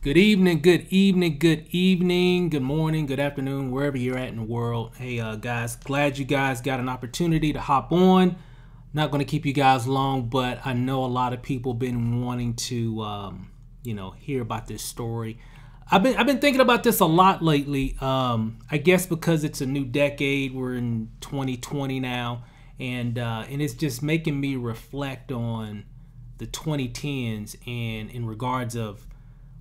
Good evening, good evening, good evening, good morning, good afternoon, wherever you're at in the world. Hey, guys, glad you guys got an opportunity to hop on. Not going to keep you guys long, but I know a lot of people been wanting to, hear about this story. I've been thinking about this a lot lately. I guess because it's a new decade. We're in 2020 now, and it's just making me reflect on the 2010s and in regards of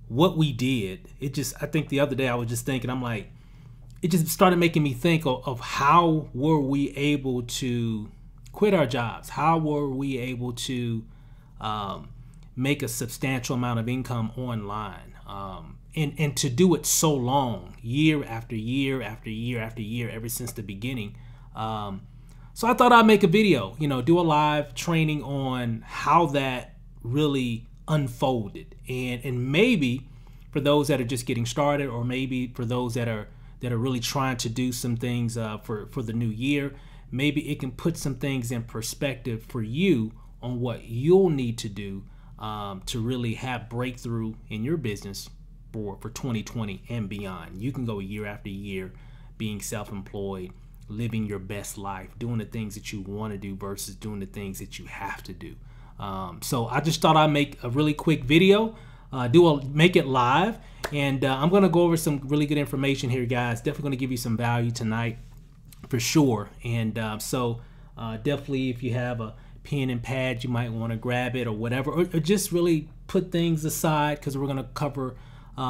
what we did. I think the other day I was just thinking, I'm like, it just started making me think of how were we able to quit our jobs? How were we able to make a substantial amount of income online? And to do it so long, year after year after year after year, ever since the beginning. So I thought I'd make a video, do a live training on how that really unfolded, and maybe for those that are just getting started, or maybe for those that are really trying to do some things for the new year, maybe it can put some things in perspective for you on what you'll need to do to really have breakthrough in your business for 2020 and beyond. You can go year after year being self-employed, living your best life, doing the things that you want to do versus doing the things that you have to do. So I just thought I'd make a really quick video, make it live, and I'm going to go over some really good information here, guys. Definitely going to give you some value tonight for sure. And so definitely, if you have a pen and pad, you might want to grab it or whatever, or just really put things aside, because we're going to cover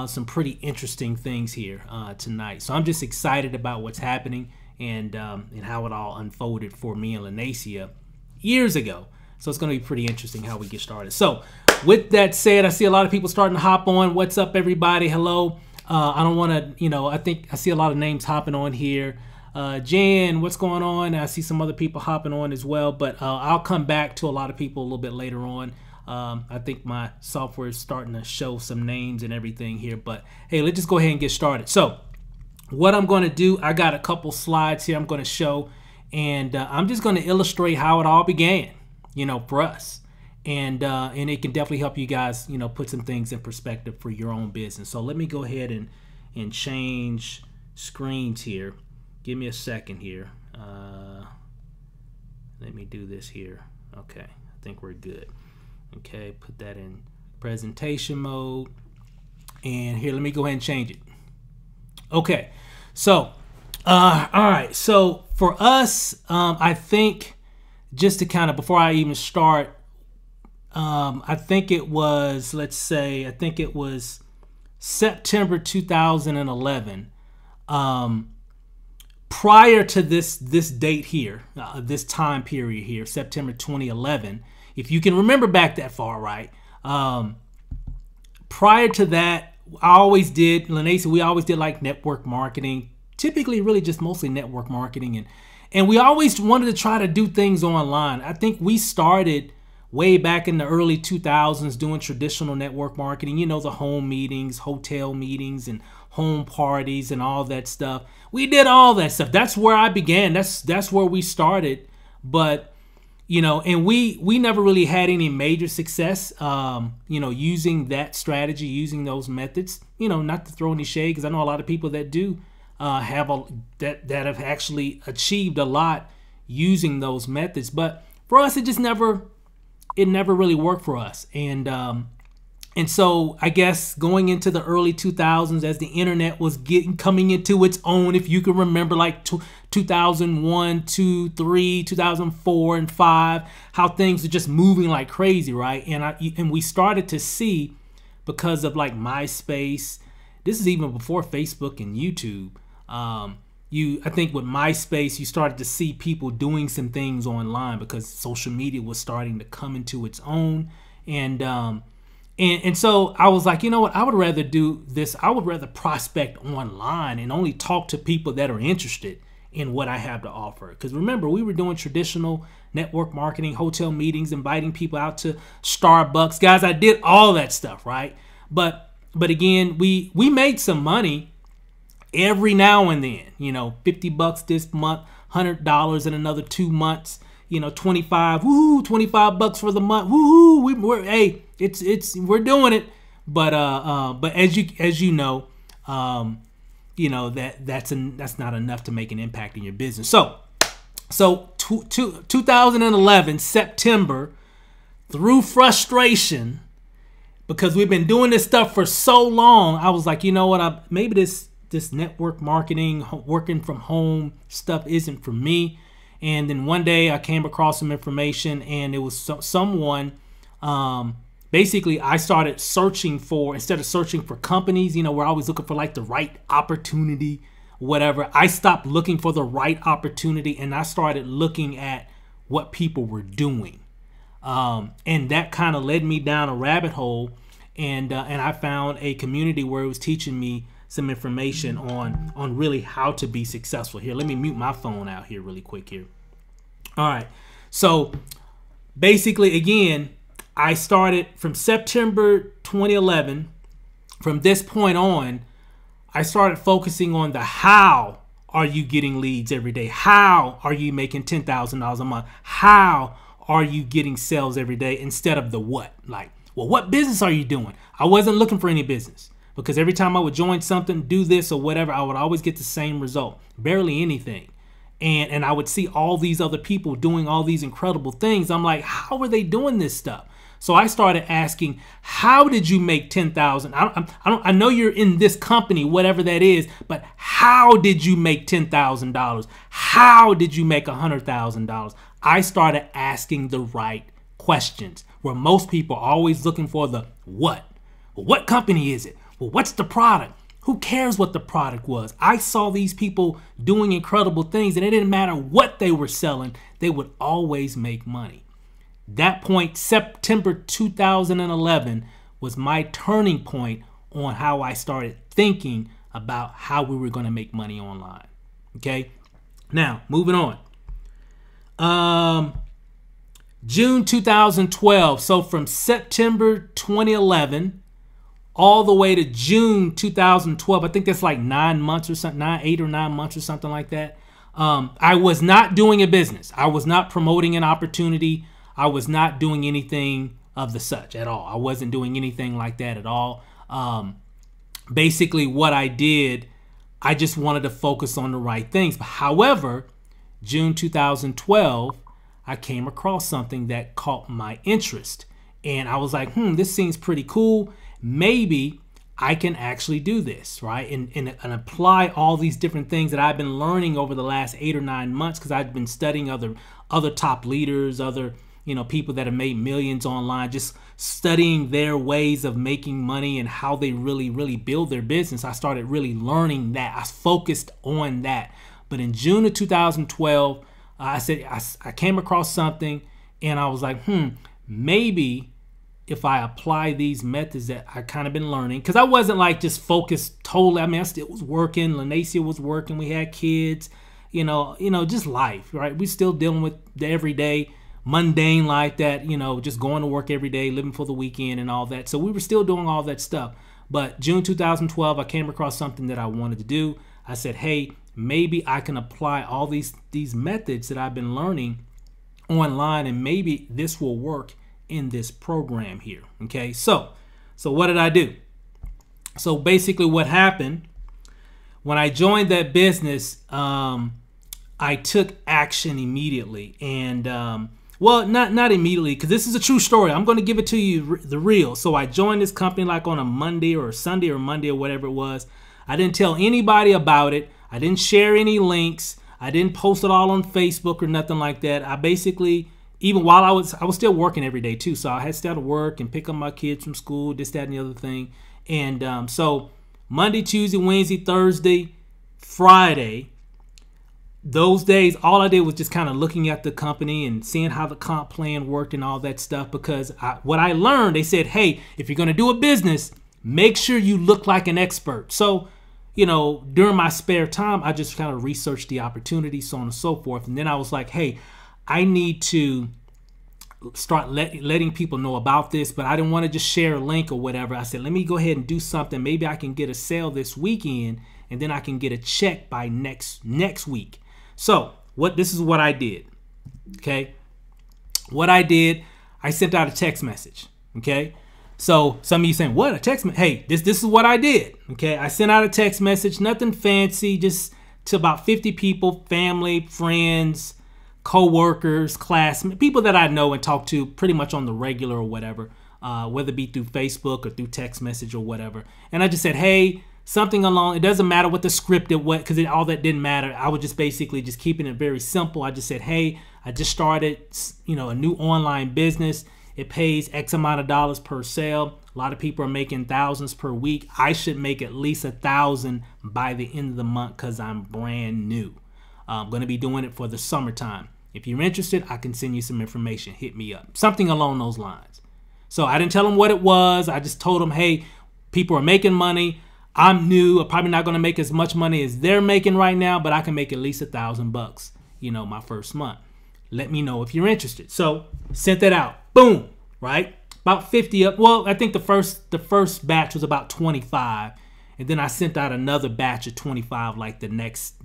some pretty interesting things here tonight. So I'm just excited about what's happening and how it all unfolded for me and Lanacia years ago. So it's going to be pretty interesting how we get started. So with that said, I see a lot of people starting to hop on. What's up, everybody? Hello. I don't want to, I think I see a lot of names hopping on here. Jan, what's going on? I see some other people hopping on as well, but I'll come back to a lot of people a little bit later on. I think my software is starting to show some names and everything here, but hey, let's just go ahead and get started. So what I'm going to do, I got a couple slides here I'm going to show, and I'm just going to illustrate how it all began, for us. And it can definitely help you guys, put some things in perspective for your own business. So let me go ahead and change screens here. Give me a second here. Let me do this here. Okay, I think we're good. Okay, put that in presentation mode. And here, let me go ahead and change it. Okay, so, all right. So for us, I think just to kind of, before I even start, I think it was, I think it was September 2011. Prior to this date here, this time period here, September 2011, if you can remember back that far, right? Prior to that, Lanacia, we always did like network marketing, typically really just mostly network marketing. And we always wanted to try to do things online. I think we started way back in the early 2000s doing traditional network marketing, the home meetings, hotel meetings, and home parties and all that stuff. We did all that stuff. That's where I began. That's where we started. But, and we never really had any major success, using that strategy, using those methods, not to throw any shade, because I know a lot of people that do that have actually achieved a lot using those methods. But for us, it never really worked for us. And so I guess going into the early 2000s, as the internet was coming into its own, if you can remember, like 2001, 2, 3, 2004, and 5, how things are just moving like crazy, right? And we started to see, because of like MySpace, this is even before Facebook and YouTube. I think with MySpace, you started to see people doing some things online because social media was starting to come into its own. And so I was like, you know what, I would rather do this. I would rather prospect online and only talk to people that are interested in what I have to offer. Because remember, we were doing traditional network marketing, hotel meetings, inviting people out to Starbucks. Guys, I did all that stuff, right? But again, we made some money every now and then, $50 this month, $100 in another 2 months, 25, woohoo, $25 for the month, woohoo, we're doing it. But as you know, that's not enough to make an impact in your business. So 2011 September, through frustration, because we've been doing this stuff for so long, I was like, you know what? Maybe this network marketing, working from home stuff isn't for me. And then one day I came across some information, and it was someone. Basically, I started searching for, instead of searching for companies, we're always looking for like the right opportunity, whatever. I stopped looking for the right opportunity, and I started looking at what people were doing. And that kind of led me down a rabbit hole, and I found a community where it was teaching me some information on really how to be successful. Here, let me mute my phone out here really quick here. All right. So basically, again, I started from September 2011. From this point on, I started focusing on the how are you getting leads every day? How are you making $10,000 a month? How are you getting sales every day, instead of the what? Like, well, what business are you doing? I wasn't looking for any business, because every time I would join something, do this or whatever, I would always get the same result, barely anything. And I would see all these other people doing all these incredible things. I'm like, how are they doing this stuff? So I started asking, how did you make $10,000? I know you're in this company, whatever that is, but how did you make $10,000? How did you make $100,000? I started asking the right questions, where most people are always looking for the what. Well, what company is it? Well, what's the product? Who cares what the product was? I saw these people doing incredible things, and it didn't matter what they were selling, they would always make money. That point, September 2011, was my turning point on how I started thinking about how we were going to make money online. Okay, now moving on. June 2012. So from September 2011 all the way to June 2012, I think that's like 9 months or something, 8 or 9 months or something like that. I was not doing a business. I was not promoting an opportunity. I was not doing anything of the such at all. I wasn't doing anything like that at all. Basically, what I did, I just wanted to focus on the right things. However, June 2012, I came across something that caught my interest. And I was like, this seems pretty cool. Maybe I can actually do this, right? And apply all these different things that I've been learning over the last 8 or 9 months, because I've been studying other top leaders, other people that have made millions online, just studying their ways of making money and how they really, really build their business. I started really learning that. I focused on that. But in June of 2012, I came across something, and I was like, maybe if I apply these methods that I kind of been learning, because I wasn't like just focused totally. I mean, I still was working. Lanacia was working. We had kids, just life, right? We're still dealing with the everyday mundane life that, just going to work every day, living for the weekend and all that. So we were still doing all that stuff. But June 2012, I came across something that I wanted to do. I said, hey, maybe I can apply all these methods that I've been learning online, and maybe this will work in this program here. Okay, so what did I do? So basically what happened when I joined that business, I took action immediately. And well, not immediately, because this is a true story. I'm going to give it to you the real. So I joined this company like on a Monday or Sunday or Monday or whatever it was. I didn't tell anybody about it. I didn't share any links. I didn't post it all on Facebook or nothing like that. I basically, even while I was still working every day too. So I had to start to work and pick up my kids from school, this, that, and the other thing. And so Monday, Tuesday, Wednesday, Thursday, Friday, those days, all I did was just kind of looking at the company and seeing how the comp plan worked and all that stuff. Because what I learned, they said, hey, if you're going to do a business, make sure you look like an expert. So, during my spare time, I just kind of researched the opportunity, so on and so forth. And then I was like, hey, I need to start letting people know about this, but I didn't want to just share a link or whatever. I said, let me go ahead and do something. Maybe I can get a sale this weekend, and then I can get a check by next week. So this is what I did. Okay. What I did, I sent out a text message. Okay. So some of you saying, what, a text message? Hey, this is what I did. Okay, I sent out a text message, nothing fancy, just to about 50 people, family, friends, co-workers, classmates, people that I know and talk to pretty much on the regular or whatever, whether it be through Facebook or through text message or whatever. And I just said, hey, something along, it doesn't matter what the script it was, because all that didn't matter. I was just basically just keeping it very simple. I just said, hey, I just started, a new online business. It pays X amount of dollars per sale. A lot of people are making thousands per week. I should make at least 1,000 by the end of the month because I'm brand new. I'm going to be doing it for the summertime. If you're interested, I can send you some information. Hit me up. Something along those lines. So I didn't tell them what it was. I just told them, hey, people are making money. I'm new. I'm probably not going to make as much money as they're making right now, but I can make at least $1,000, my first month. Let me know if you're interested. So sent that out. Boom. Right? About 50 up. Well, I think the first batch was about 25. And then I sent out another batch of 25 like the next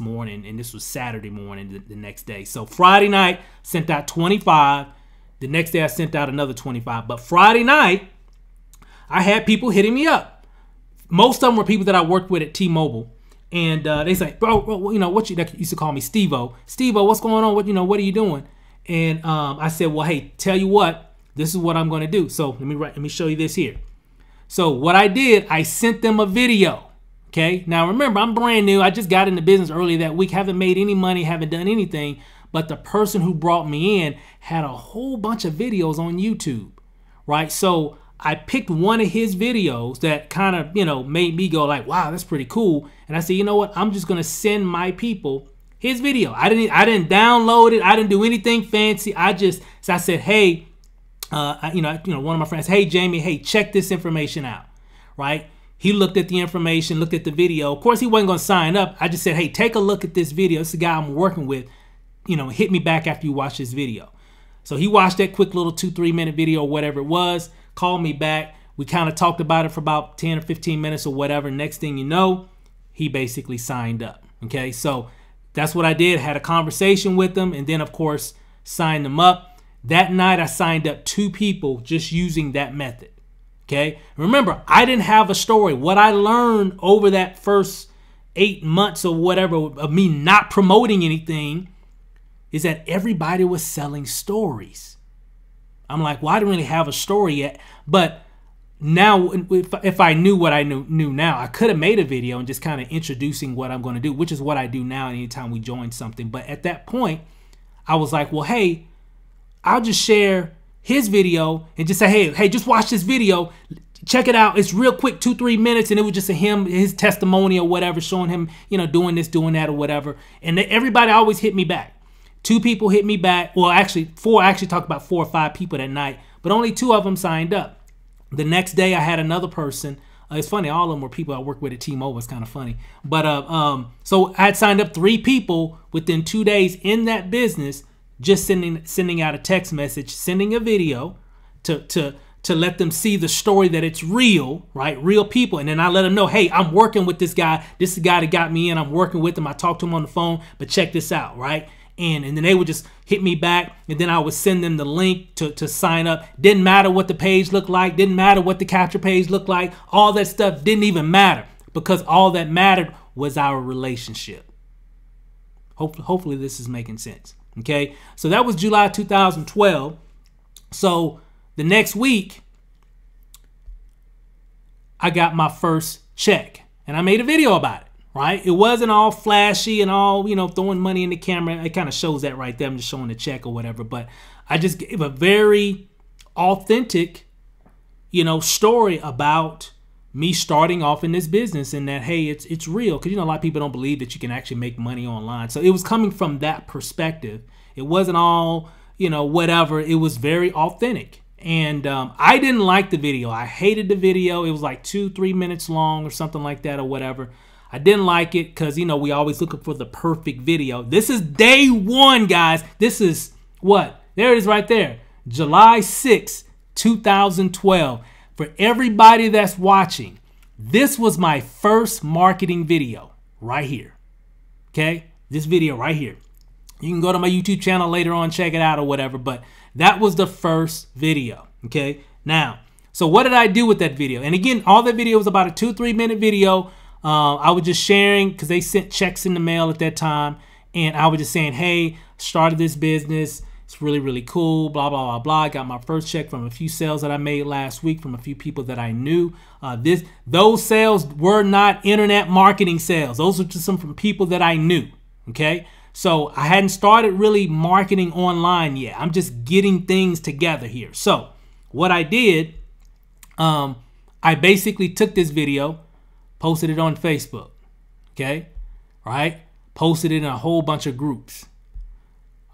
morning. And this was Saturday morning, the next day. So Friday night, sent out 25. The next day I sent out another 25. But Friday night, I had people hitting me up. Most of them were people that I worked with at T-Mobile. And they say, bro, what you used to call me Steve-O. Steve-O, what's going on? What are you doing? And I said, well, hey, tell you what, this is what I'm going to do. So let me show you this here. So what I did, I sent them a video. Okay. Now remember, I'm brand new. I just got into business earlier that week. Haven't made any money. Haven't done anything. But the person who brought me in had a whole bunch of videos on YouTube. Right. So I picked one of his videos that kind of, made me go like, wow, that's pretty cool. And I said, you know what? I'm just going to send my people his video. I didn't download it. I didn't do anything fancy. I said, hey, one of my friends, hey, Jamie, hey, check this information out, right? He looked at the information, looked at the video. Of course, he wasn't going to sign up. I just said, hey, take a look at this video. It's the guy I'm working with. Hit me back after you watch this video. So he watched that quick little 2-3 minute video or whatever it was, called me back. We kind of talked about it for about 10 or 15 minutes or whatever. Next thing you know, he basically signed up. Okay, so that's what I did. Had a conversation with them and then, of course, signed them up. That night, I signed up 2 people just using that method. Okay, remember, I didn't have a story. What I learned over that first 8 months or whatever of me not promoting anything is that everybody was selling stories. I'm like, well, I didn't really have a story yet. But now, if I knew what I knew now, I could have made a video and just kind of introducing what I'm going to do, which is what I do now anytime we join something. But at that point, I was like, well, hey, I'll just share his video and just say, hey, just watch this video. Check it out. It's real quick, 2-3 minutes. And it was just his testimony or whatever, showing him, doing this, doing that or whatever. And everybody always hit me back. 2 people hit me back. Well, actually 4. I actually talked about 4 or 5 people that night, but only 2 of them signed up. The next day I had another person. It's funny. All of them were people I worked with at T-Mobile. It's kind of funny. But so I had signed up 3 people within 2 days in that business, just sending out a text message, sending a video to let them see the story that it's real, right? Real people. And then I let them know, hey, I'm working with this guy. This is the guy that got me in. I'm working with him. I talked to him on the phone, but check this out, right? And then they would just hit me back, and then I would send them the link to sign up. Didn't matter what the page looked like. Didn't matter what the capture page looked like. All that stuff didn't even matter because all that mattered was our relationship. Hopefully this is making sense. Okay, so that was July 2012. So the next week, I got my first check, and I made a video about it. Right? It wasn't all flashy and all, throwing money in the camera. It kind of shows that right there. I'm just showing the check or whatever. But I just gave a very authentic, story about me starting off in this business and that, hey, it's real. Because, a lot of people don't believe that you can actually make money online. So it was coming from that perspective. It wasn't all, whatever. It was very authentic. And I didn't like the video. I hated the video. It was like 2-3 minutes long or something like that or whatever. I didn't like it because, we always looking for the perfect video. This is day 1, guys. This is what? There it is right there. July 6, 2012. For everybody that's watching, this was my first marketing video right here. Okay? This video right here. You can go to my YouTube channel later on, check it out or whatever. But that was the first video. Okay? Now, So what did I do with that video? And again, all that video was about a 2-3 minute video. I was just sharing because they sent checks in the mail at that time. And I was just saying, hey, started this business. It's really, really cool, blah, blah, blah, blah. I got my first check from a few sales that I made last week from a few people that I knew. Those sales were not internet marketing sales. Those were just some from people that I knew, okay? So I hadn't started really marketing online yet. I'm just getting things together here. So what I did, I basically took this video, posted it on Facebook, okay? Right? Posted it in a whole bunch of groups.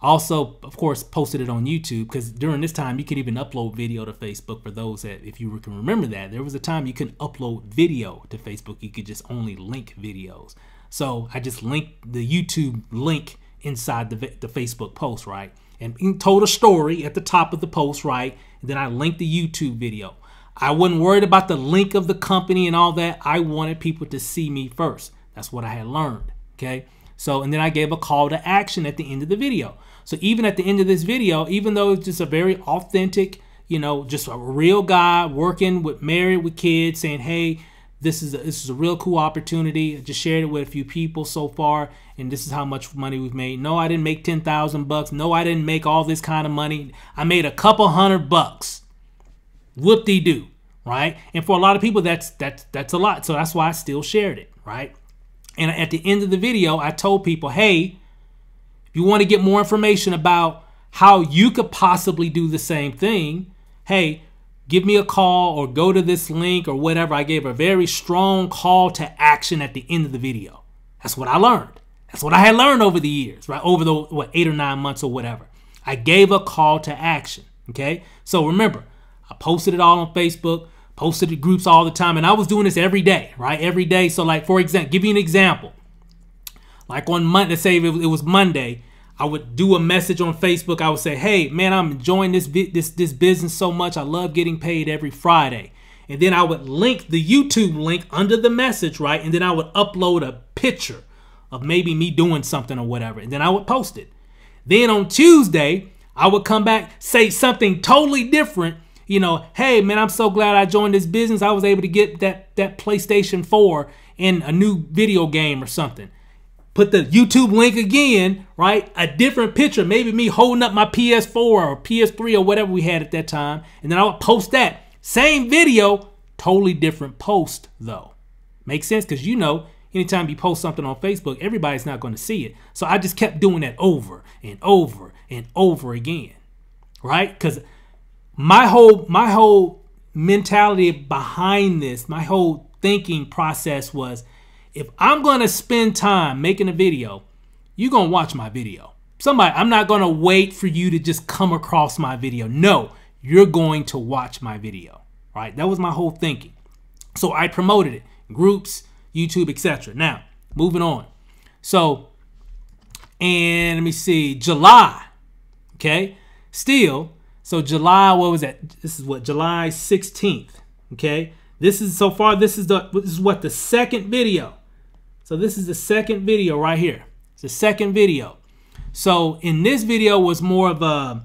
Also, of course, posted it on YouTube because during this time you could even upload video to Facebook. For those that, if you can remember that, there was a time you couldn't upload video to Facebook. You could just only link videos. So I just linked the YouTube link inside the Facebook post, right? And told a story at the top of the post, right? And then I linked the YouTube video. I wasn't worried about the link of the company and all that. I wanted people to see me first. That's what I had learned, okay? So, and then I gave a call to action at the end of the video. So even at the end of this video, even though it's just a very authentic, you know, just a real guy working with, married with kids, saying, hey, this is a real cool opportunity. I just shared it with a few people so far, and this is how much money we've made. No, I didn't make 10,000 bucks. No, I didn't make all this kind of money. I made a couple $100. Whoop-de-doo, right? And for a lot of people, that's a lot. So that's why I still shared it, right? And at the end of the video, I told people, hey, if you want to get more information about how you could possibly do the same thing, hey, give me a call or go to this link or whatever. I gave a very strong call to action at the end of the video. That's what I learned. That's what I had learned over the years, right? Over the, 8 or 9 months or whatever. I gave a call to action, okay? So remember, I posted it all on Facebook, posted in groups all the time, and I was doing this every day, right? Every day. So like, for example, give you an example. Like on Monday, let's say it was Monday, I would do a message on Facebook. I would say, hey, man, I'm enjoying this business so much. I love getting paid every Friday. And then I would link the YouTube link under the message, right? And then I would upload a picture of maybe me doing something or whatever. And then I would post it. Then on Tuesday, I would come back, say something totally different. You know, hey, man, I'm so glad I joined this business. I was able to get that PlayStation 4 and a new video game or something. Put the YouTube link again, right? A different picture, maybe me holding up my PS4 or PS3 or whatever we had at that time. And then I would post that. Same video, totally different post though. Makes sense? Because you know, anytime you post something on Facebook, everybody's not going to see it. So I just kept doing that over and over and over again, right? Because my whole mentality behind this, my whole thinking process was, if I'm going to spend time making a video, you're going to watch my video. I'm not going to wait for you to just come across my video. No, you're going to watch my video, right? That was my whole thinking. So I promoted it, groups, YouTube, etc. Now, moving on. So, and let me see, July, okay? Still, so July, what was that? This is what, July 16th, okay? This is, so far, this is what, the second video. So this is the second video right here. It's the second video. So in this video was more of a,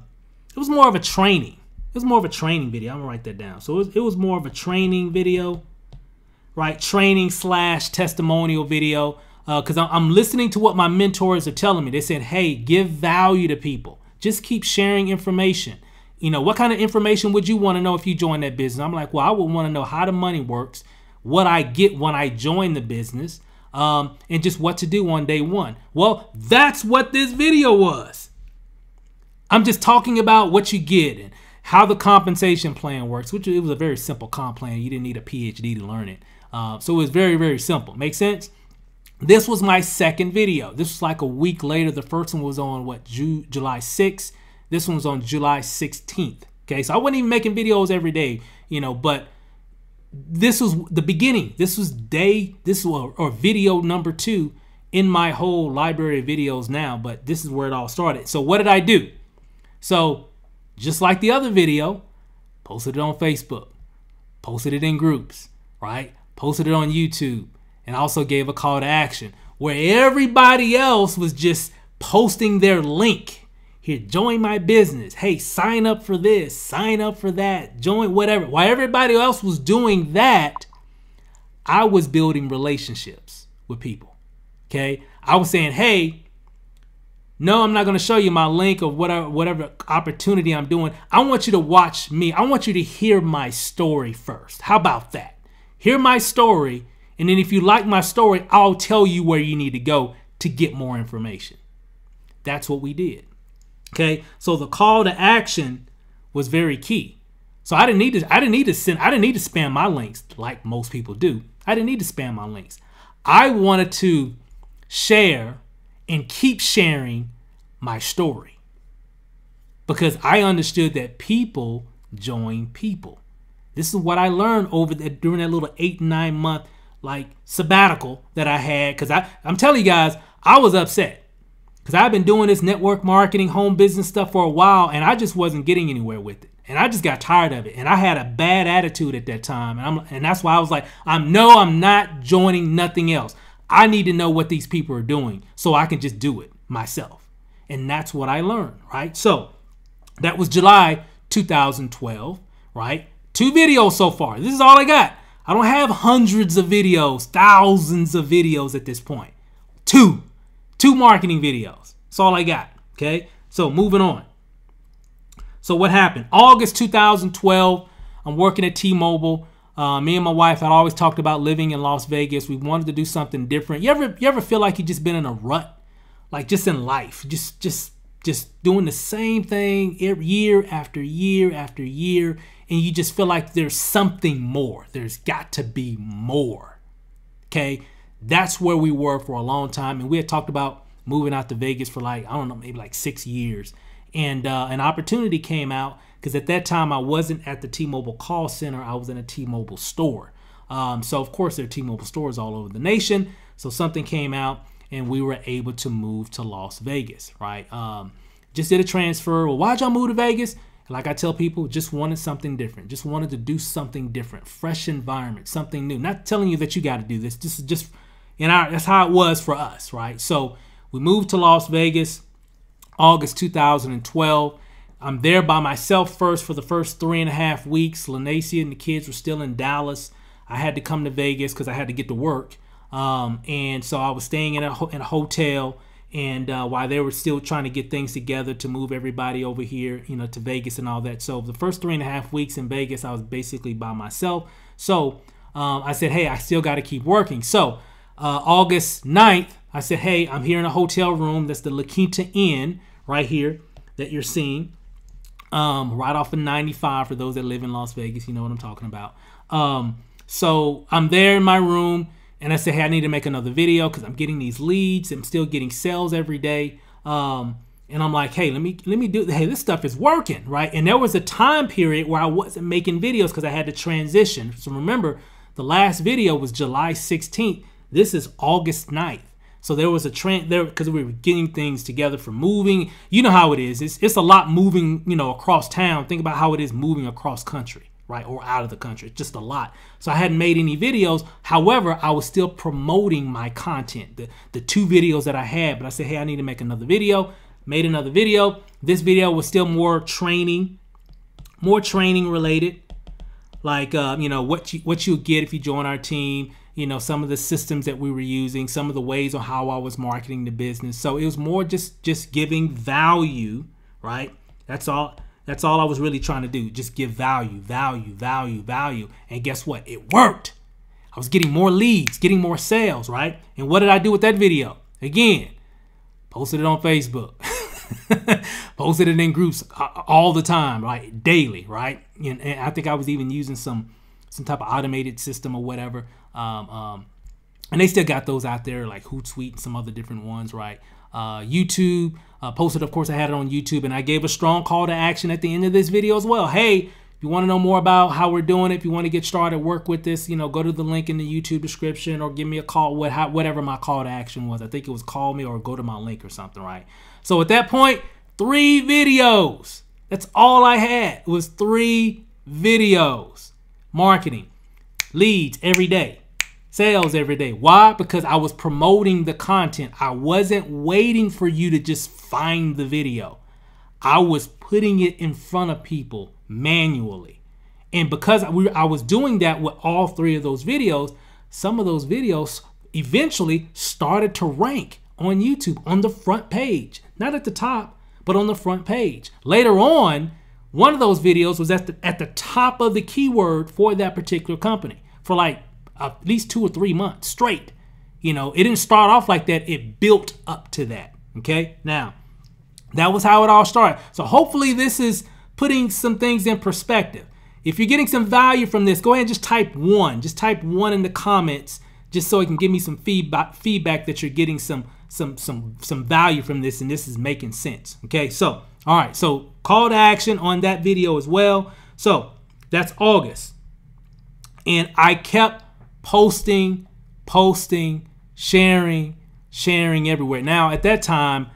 it was more of a training. It was more of a training video. I'm gonna write that down. So it was more of a training video, right? Training / testimonial video. Because I'm listening to what my mentors are telling me. They said, hey, give value to people. Just keep sharing information. You know, what kind of information would you want to know if you join that business? I'm like, well, I would want to know how the money works, what I get when I join the business, and just what to do on day one. Well, that's what this video was. I'm just talking about what you get and how the compensation plan works, which it was a very simple comp plan. You didn't need a PhD to learn it. So it was very, very simple. Make sense? This was my second video. This was like a week later. The first one was on what, July 6th. This one's on July 16th. Okay, so I wasn't even making videos every day, you know, but this was the beginning. This was video number 2 in my whole library of videos now, but this is where it all started. So what did I do? So just like the other video, posted it on Facebook, posted it in groups, right? Posted it on YouTube, and also gave a call to action where everybody else was just posting their link. Here, join my business. Hey, sign up for this, sign up for that, join whatever. While everybody else was doing that, I was building relationships with people. Okay. I was saying, hey, no, I'm not going to show you my link of whatever opportunity I'm doing. I want you to watch me. I want you to hear my story first. How about that? Hear my story. And then if you like my story, I'll tell you where you need to go to get more information. That's what we did. Okay. So the call to action was very key. So I didn't need to spam my links like most people do. I didn't need to spam my links. I wanted to share and keep sharing my story because I understood that people join people. This is what I learned during that little 8-9 month like sabbatical that I had. Because I'm telling you guys, I was upset because I've been doing this network marketing, home business stuff for a while, and I just wasn't getting anywhere with it. And I just got tired of it. And I had a bad attitude at that time. And that's why I was like, I'm not joining nothing else. I need to know what these people are doing so I can just do it myself. And that's what I learned, right? So that was July 2012, right? 2 videos so far. This is all I got. I don't have hundreds of videos, thousands of videos at this point. 2 marketing videos. That's all I got, okay? So moving on. So what happened? August 2012, I'm working at T-Mobile. Me and my wife had always talked about living in Las Vegas. We wanted to do something different. You ever feel like you just been in a rut? Like just in life, just doing the same thing year after year after year, and you just feel like there's something more. There's got to be more. Okay? That's where we were for a long time, and we had talked about moving out to Vegas for like, I don't know, maybe like 6 years. And an opportunity came out because at that time I wasn't at the T-Mobile call center. I was in a T-Mobile store. So of course there are T-Mobile stores all over the nation. So something came out and we were able to move to Las Vegas, right? Just did a transfer. Well, why'd y'all move to Vegas? Like I tell people, just wanted something different. Just wanted to do something different. Fresh environment, something new. Not telling you that you got to do this. This is just, that's how it was for us, right? So we moved to Las Vegas. August 2012. I'm there by myself first for the first 3.5 weeks. Lanacia and the kids were still in Dallas. I had to come to Vegas because I had to get to work. And so I was staying in a hotel, and while they were still trying to get things together to move everybody over here, to Vegas and all that. So the first 3.5 weeks in Vegas, I was basically by myself. So I said, hey, I still got to keep working. So August 9th, I said, hey, I'm here in a hotel room. That's the La Quinta Inn right here that you're seeing. Right off of 95 for those that live in Las Vegas. You know what I'm talking about. So I'm there in my room, and I said, hey, I need to make another video because I'm getting these leads. I'm still getting sales every day. And I'm like, hey, let me do, hey, this stuff is working, right? And there was a time period where I wasn't making videos because I had to transition. So remember, the last video was July 16th. This is August 9th. So there was a trend there because we were getting things together for moving. You know how it is. It's a lot moving, across town. Think about how it is moving across country, right? Or out of the country. It's just a lot. So I hadn't made any videos. However, I was still promoting my content, the 2 videos that I had. But I said, hey, I need to make another video. Made another video. This video was still more training related. Like, what you'll get if you join our team. Some of the systems that we were using, some of the ways on how I was marketing the business. So it was more just giving value, right? That's all I was really trying to do. Just give value. And guess what? It worked. I was getting more leads, getting more sales, right? And what did I do with that video? Again, posted it on Facebook. Posted it in groups all the time, right? Daily, right? And I think I was even using some type of automated system or whatever. And they still got those out there like Hootsuite and some other different ones, right? YouTube, posted, of course, I had it on YouTube, and I gave a strong call to action at the end of this video as well. Hey, if you want to know more about how we're doing it, if you want to get started, work with this, go to the link in the YouTube description or give me a call, whatever my call to action was. I think it was call me or go to my link or something, right? So at that point, 3 videos. That's all I had. It was 3 videos. Marketing, leads every day. Sales every day. Why? Because I was promoting the content. I wasn't waiting for you to just find the video. I was putting it in front of people manually. And because I was doing that with all 3 of those videos, some of those videos eventually started to rank on YouTube on the front page. Not at the top, but on the front page. Later on, one of those videos was at the top of the keyword for that particular company for like at least 2 or 3 months straight. You know, it didn't start off like that. It built up to that. Okay. Now, that was how it all started. So hopefully this is putting some things in perspective. If you're getting some value from this, go ahead and just type 1. Just type 1 in the comments, just so it can give me some feedback that you're getting some value from this and this is making sense. Okay. So, all right. So call to action on that video as well. So that's August. And I kept posting, sharing everywhere. Now, at that time,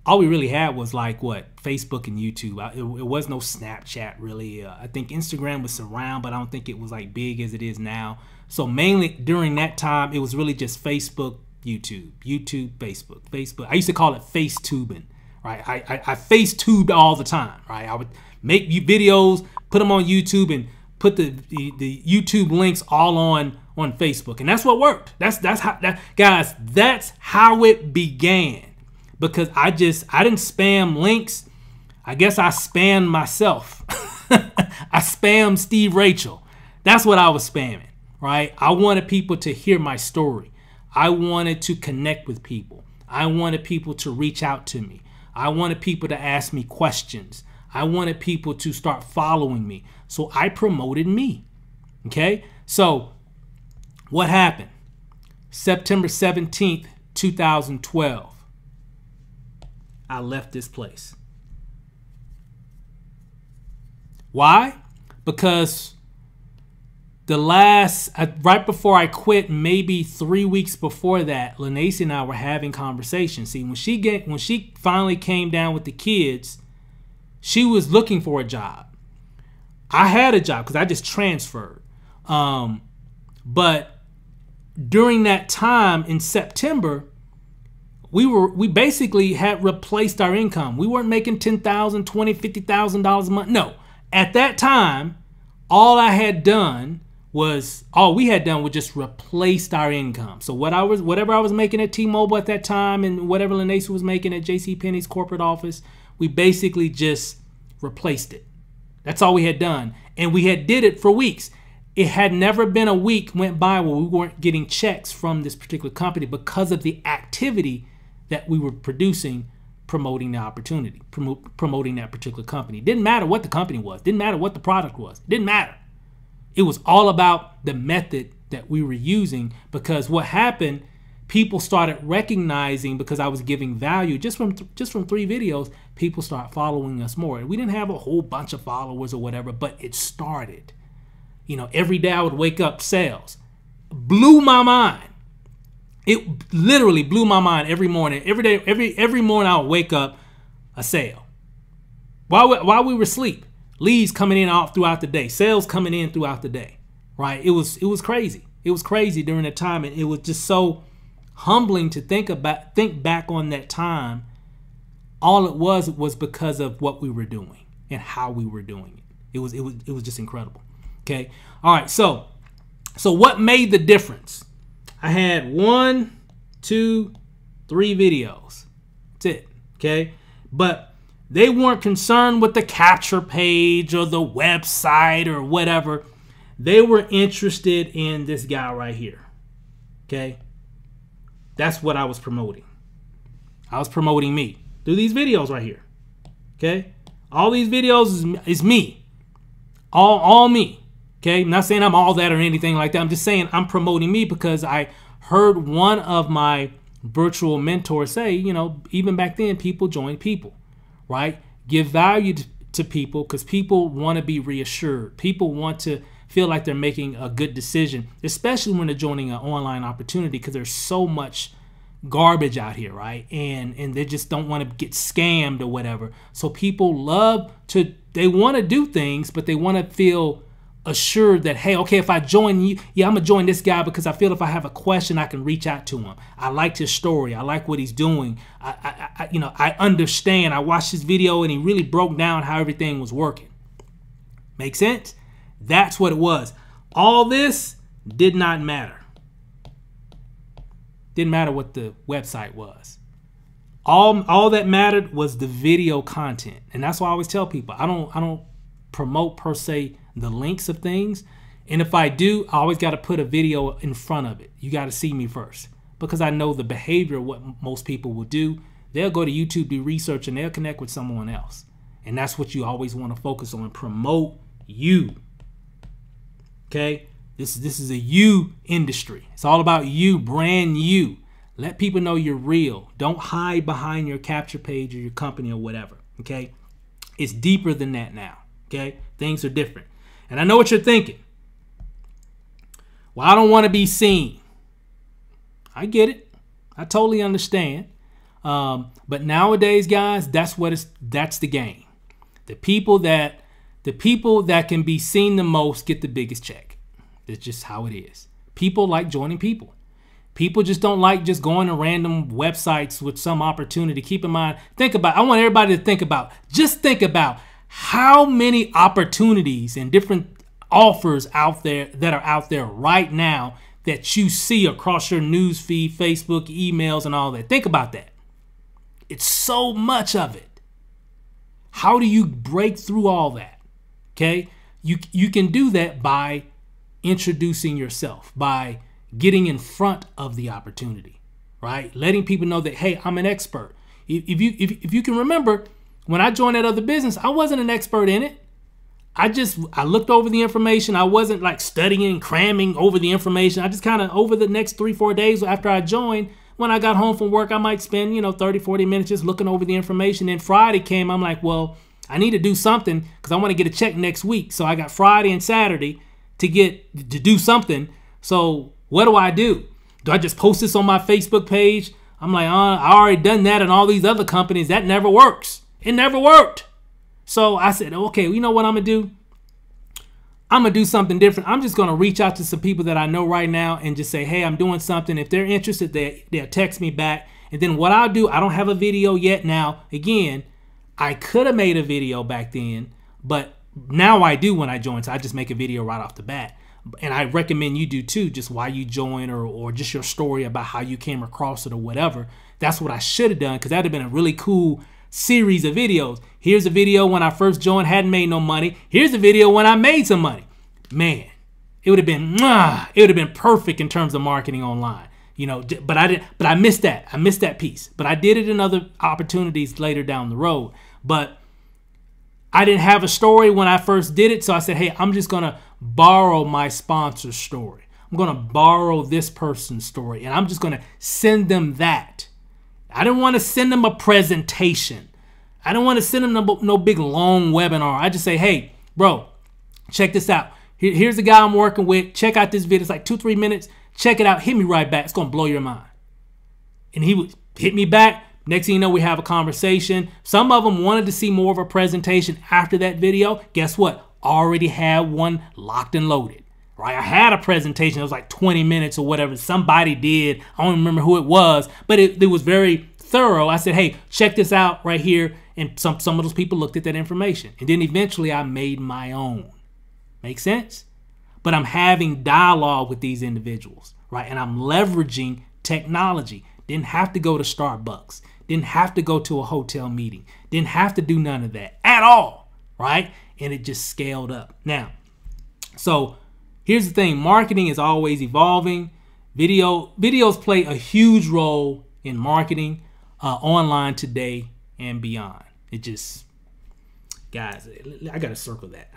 all we really had was like what? Facebook and YouTube. It was no Snapchat really. I think Instagram was around, but I don't think it was like big as it is now. So mainly during that time, it was really just Facebook, YouTube, Facebook. I used to call it face-tubing, right? I face-tubed all the time, right? I would make videos, put them on YouTube, and put the YouTube links all on Facebook, and that's what worked. That's how guys. That's how it began. Because I didn't spam links. I guess I spammed myself. I spammed Steve Rachel. That's what I was spamming, right? I wanted people to hear my story. I wanted to connect with people. I wanted people to reach out to me. I wanted people to ask me questions. I wanted people to start following me. So I promoted me. Okay? So what happened? September 17th, 2012. I left this place. Why? Because right before I quit, maybe 3 weeks before that, Lanacia and I were having conversations. See, when she finally came down with the kids, she was looking for a job. I had a job because I just transferred. But during that time in September, we basically had replaced our income. We weren't making $10,000, $20,000, $50,000 a month. No, at that time, all we had done was just replaced our income. So whatever I was making at T-Mobile at that time and whatever Lanacia was making at JCPenney's corporate office, we basically just replaced it. That's all we had done. And we had did it for weeks. It had never been a week went by where we weren't getting checks from this particular company because of the activity that we were producing, promoting the opportunity, promoting that particular company. Didn't matter what the company was. Didn't matter what the product was. Didn't matter. It was all about the method that we were using, because what happened, people started recognizing, because I was giving value just from 3 videos, people started following us more. And we didn't have a whole bunch of followers or whatever, but it started. You know, every day I would wake up, sales. Blew my mind. It literally blew my mind every morning. Every day, every morning I would wake up, a sale. While we were asleep, leads coming in all throughout the day, sales coming in throughout the day, right? It was crazy. It was crazy during that time, and it was just so humbling to think back on that time. All it was because of what we were doing and how we were doing it. It was just incredible. Okay. All right. So what made the difference? I had 1, 2, 3 videos. That's it. Okay. But they weren't concerned with the capture page or the website or whatever. They were interested in this guy right here. Okay. That's what I was promoting. I was promoting me through these videos right here. Okay. All these videos is me. All me. Okay, I'm not saying I'm all that or anything like that. I'm just saying I'm promoting me because I heard one of my virtual mentors say, you know, even back then, people join people, right? Give value to people because people want to be reassured. People want to feel like they're making a good decision, especially when they're joining an online opportunity, because there's so much garbage out here, right? And they just don't want to get scammed or whatever. So people they want to do things, but they want to feel assured that, hey, okay, if I join you, yeah, I'm gonna join this guy because I feel if I have a question, I can reach out to him. I liked his story. I like what he's doing. I understand. I watched his video and he really broke down how everything was working. Make sense? That's what it was. All this did not matter. Didn't matter what the website was. All that mattered was the video content. And that's why I always tell people, I don't promote per se the links of things. And if I do, I always got to put a video in front of it. You got to see me first, because I know the behavior of what most people will do. They'll go to YouTube, do research, and they'll connect with someone else. And that's what you always want to focus on. Promote you. Okay? This is a you industry. It's all about you, brand you. Let people know you're real. Don't hide behind your capture page or your company or whatever. Okay? It's deeper than that now. Okay? Things are different. And I know what you're thinking. Well, I don't want to be seen. I get it. I totally understand. But nowadays, guys, that's the game. The people that can be seen the most get the biggest check. That's just how it is. People like joining people. People just don't like just going to random websites with some opportunity. Keep in mind, I want everybody to think about how many opportunities and different offers out there that are out there right now that you see across your news feed, Facebook, emails, and all that. Think about that. It's so much of it. How do you break through all that? Okay? You can do that by introducing yourself, by getting in front of the opportunity, right? Letting people know that, hey, I'm an expert. If you can remember, when I joined that other business, I wasn't an expert in it. I looked over the information. I wasn't like studying, cramming over the information. I just kind of, over the next 3-4 days after I joined, when I got home from work, I might spend, 30-40 minutes just looking over the information. Then Friday came, I'm like, well, I need to do something because I want to get a check next week. So I got Friday and Saturday to do something. So what do? Do I just post this on my Facebook page? I'm like, I already done that in all these other companies. That never works. It never worked. So I said, okay, you know what I'm going to do? I'm going to do something different. I'm just going to reach out to some people that I know right now and just say, hey, I'm doing something. If they're interested, they'll text me back. And then what I'll do, I don't have a video yet. Now, again, I could have made a video back then, but now I do when I join. So I just make a video right off the bat. And I recommend you do too, just why you join or just your story about how you came across it or whatever. That's what I should have done, because that would have been a really cool series of videos. Here's a video when I first joined, hadn't made no money. Here's a video when I made some money. Man, it would have been perfect in terms of marketing online. But I missed that. I missed that piece. But I did it in other opportunities later down the road. But I didn't have a story when I first did it. So I said, hey, I'm just going to borrow my sponsor's story. I'm going to borrow this person's story. And I'm just going to send them that. I didn't want to send them a presentation. I don't want to send them no big long webinar. I just say, hey, bro, check this out. Here's the guy I'm working with. Check out this video. It's like 2-3 minutes. Check it out. Hit me right back. It's going to blow your mind. And he would hit me back. Next thing you know, we have a conversation. Some of them wanted to see more of a presentation after that video. Guess what? Already had one locked and loaded. Right? I had a presentation. It was like 20 minutes or whatever. Somebody did. I don't remember who it was, but it was very thorough. I said, hey, check this out right here. And some of those people looked at that information. And then eventually I made my own. Make sense? But I'm having dialogue with these individuals, right? And I'm leveraging technology. Didn't have to go to Starbucks. Didn't have to go to a hotel meeting. Didn't have to do none of that at all, right? And it just scaled up. Now, so here's the thing. Marketing is always evolving. Videos play a huge role in marketing online today and beyond. It just, guys, I got to circle that.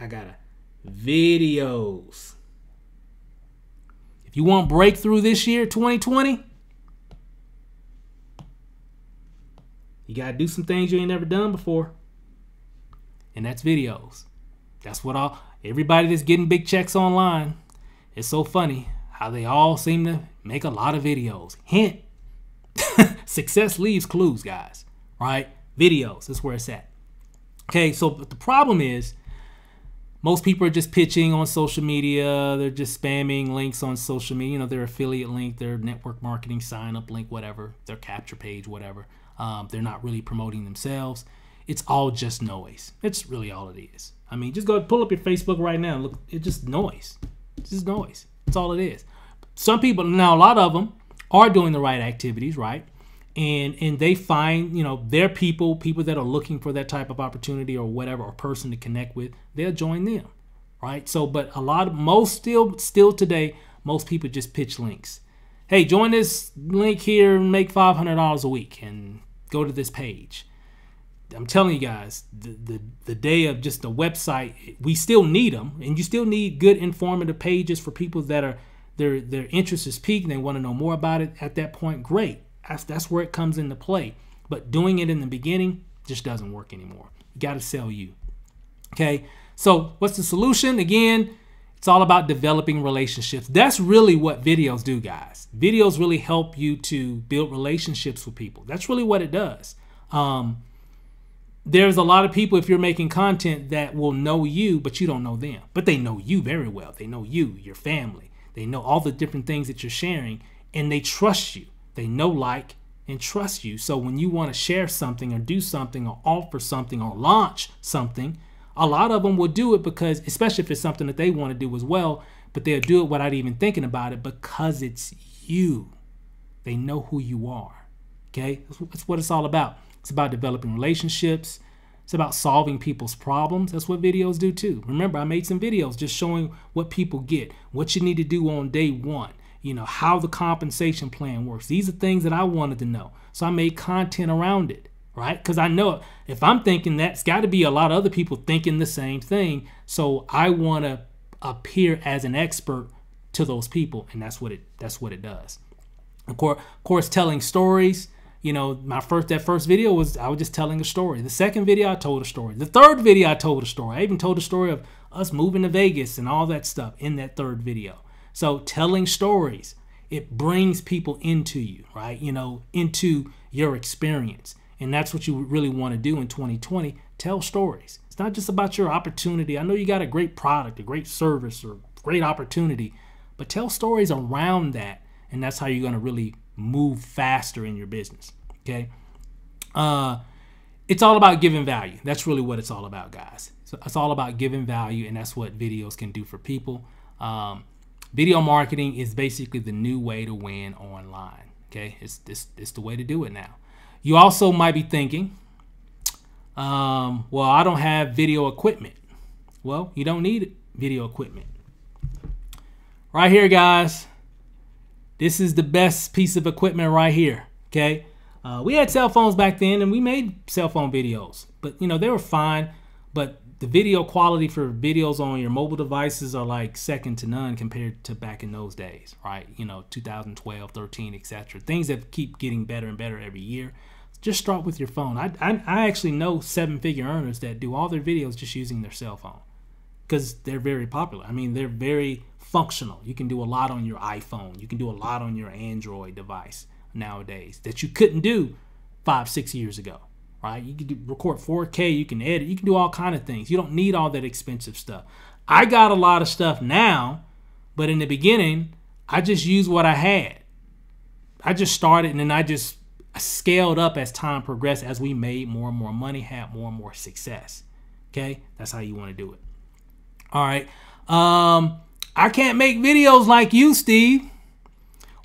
Videos. If you want breakthrough this year, 2020, you got to do some things you ain't never done before. And that's videos. That's what everybody that's getting big checks online. It's so funny how they all seem to make a lot of videos. Hint, success leaves clues, guys, right? Videos, that's where it's at. Okay, so the problem is most people are just pitching on social media. They're just spamming links on social media, you know, their affiliate link, their network marketing sign up link, whatever, their capture page, whatever. They're not really promoting themselves. It's all just noise. It's really all it is. I mean, just go pull up your Facebook right now. Look, it's just noise. It's just noise. That's all it is. Some people, now a lot of them are doing the right activities, right? And they find, you know, their people that are looking for that type of opportunity or whatever, or person to connect with, they'll join them, right? So, but still today, most people just pitch links. Hey, join this link here and make $500 a week and go to this page. I'm telling you guys, the day of just a website, we still need them, and you still need good informative pages for people that are their interest is piqued and they want to know more about it. At that point, great. That's where it comes into play. But doing it in the beginning just doesn't work anymore. You got to sell you. Okay. So what's the solution? Again, it's all about developing relationships. That's really what videos do, guys. Videos really help you to build relationships with people. That's really what it does. There's a lot of people, if you're making content, that will know you, but you don't know them. But they know you very well. They know you, your family. They know all the different things that you're sharing, and they trust you. They know, like, and trust you. So when you want to share something or do something or offer something or launch something, a lot of them will do it because, especially if it's something that they want to do as well, but they'll do it without even thinking about it because it's you. They know who you are. Okay? That's what it's all about. It's about developing relationships. It's about solving people's problems. That's what videos do too. Remember, I made some videos just showing what people get, what you need to do on day one, you know, how the compensation plan works. These are things that I wanted to know. So I made content around it, right? Because I know if I'm thinking that's got to be a lot of other people thinking the same thing. So I want to appear as an expert to those people, and that's what it does. Of course, telling stories. You know, that first video was I was just telling a story. The second video, I told a story. The third video, I told a story. I even told a story of us moving to Vegas and all that stuff in that third video. So telling stories, it brings people into you, right? You know, into your experience. And that's what you really want to do in 2020. Tell stories. It's not just about your opportunity. I know you got a great product, a great service, or great opportunity, but tell stories around that. And that's how you're going to really move faster in your business. Okay. It's all about giving value. That's really what it's all about, guys. So it's all about giving value, and that's what videos can do for people. Video marketing is basically the new way to win online. Okay. It's the way to do it now. You also might be thinking, well, I don't have video equipment. Well, you don't need video equipment. Right here, guys. This is the best piece of equipment right here, okay? We had cell phones back then, and we made cell phone videos. But, you know, they were fine. But the video quality for videos on your mobile devices are like second to none compared to back in those days, right? You know, 2012, 13, etc. Things that keep getting better and better every year. Just start with your phone. I actually know 7-figure earners that do all their videos just using their cell phone because they're very popular. I mean, they're very functional. You can do a lot on your iPhone. You can do a lot on your Android device nowadays that you couldn't do 5-6 years ago, right? You can record 4K. You can edit. You can do all kind of things. You don't need all that expensive stuff. I got a lot of stuff now, but in the beginning, I just used what I had. I just started, and then I just scaled up as time progressed, as we made more and more money, had more and more success. Okay? That's how you want to do it. All right. I can't make videos like you, Steve.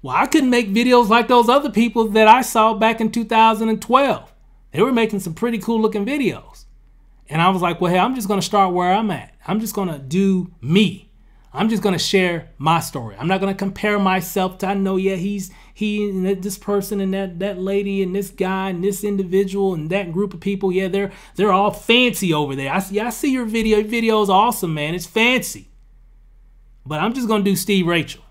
Well, I couldn't make videos like those other people that I saw back in 2012. They were making some pretty cool looking videos. And I was like, well, hey, I'm just going to start where I'm at. I'm just going to do me. I'm just going to share my story. I'm not going to compare myself to, I know, yeah, he and this person and that lady and this guy and this individual and that group of people. Yeah, they're all fancy over there. I see your video. Your video is awesome, man. It's fancy. But I'm just going to do Steve Rachel.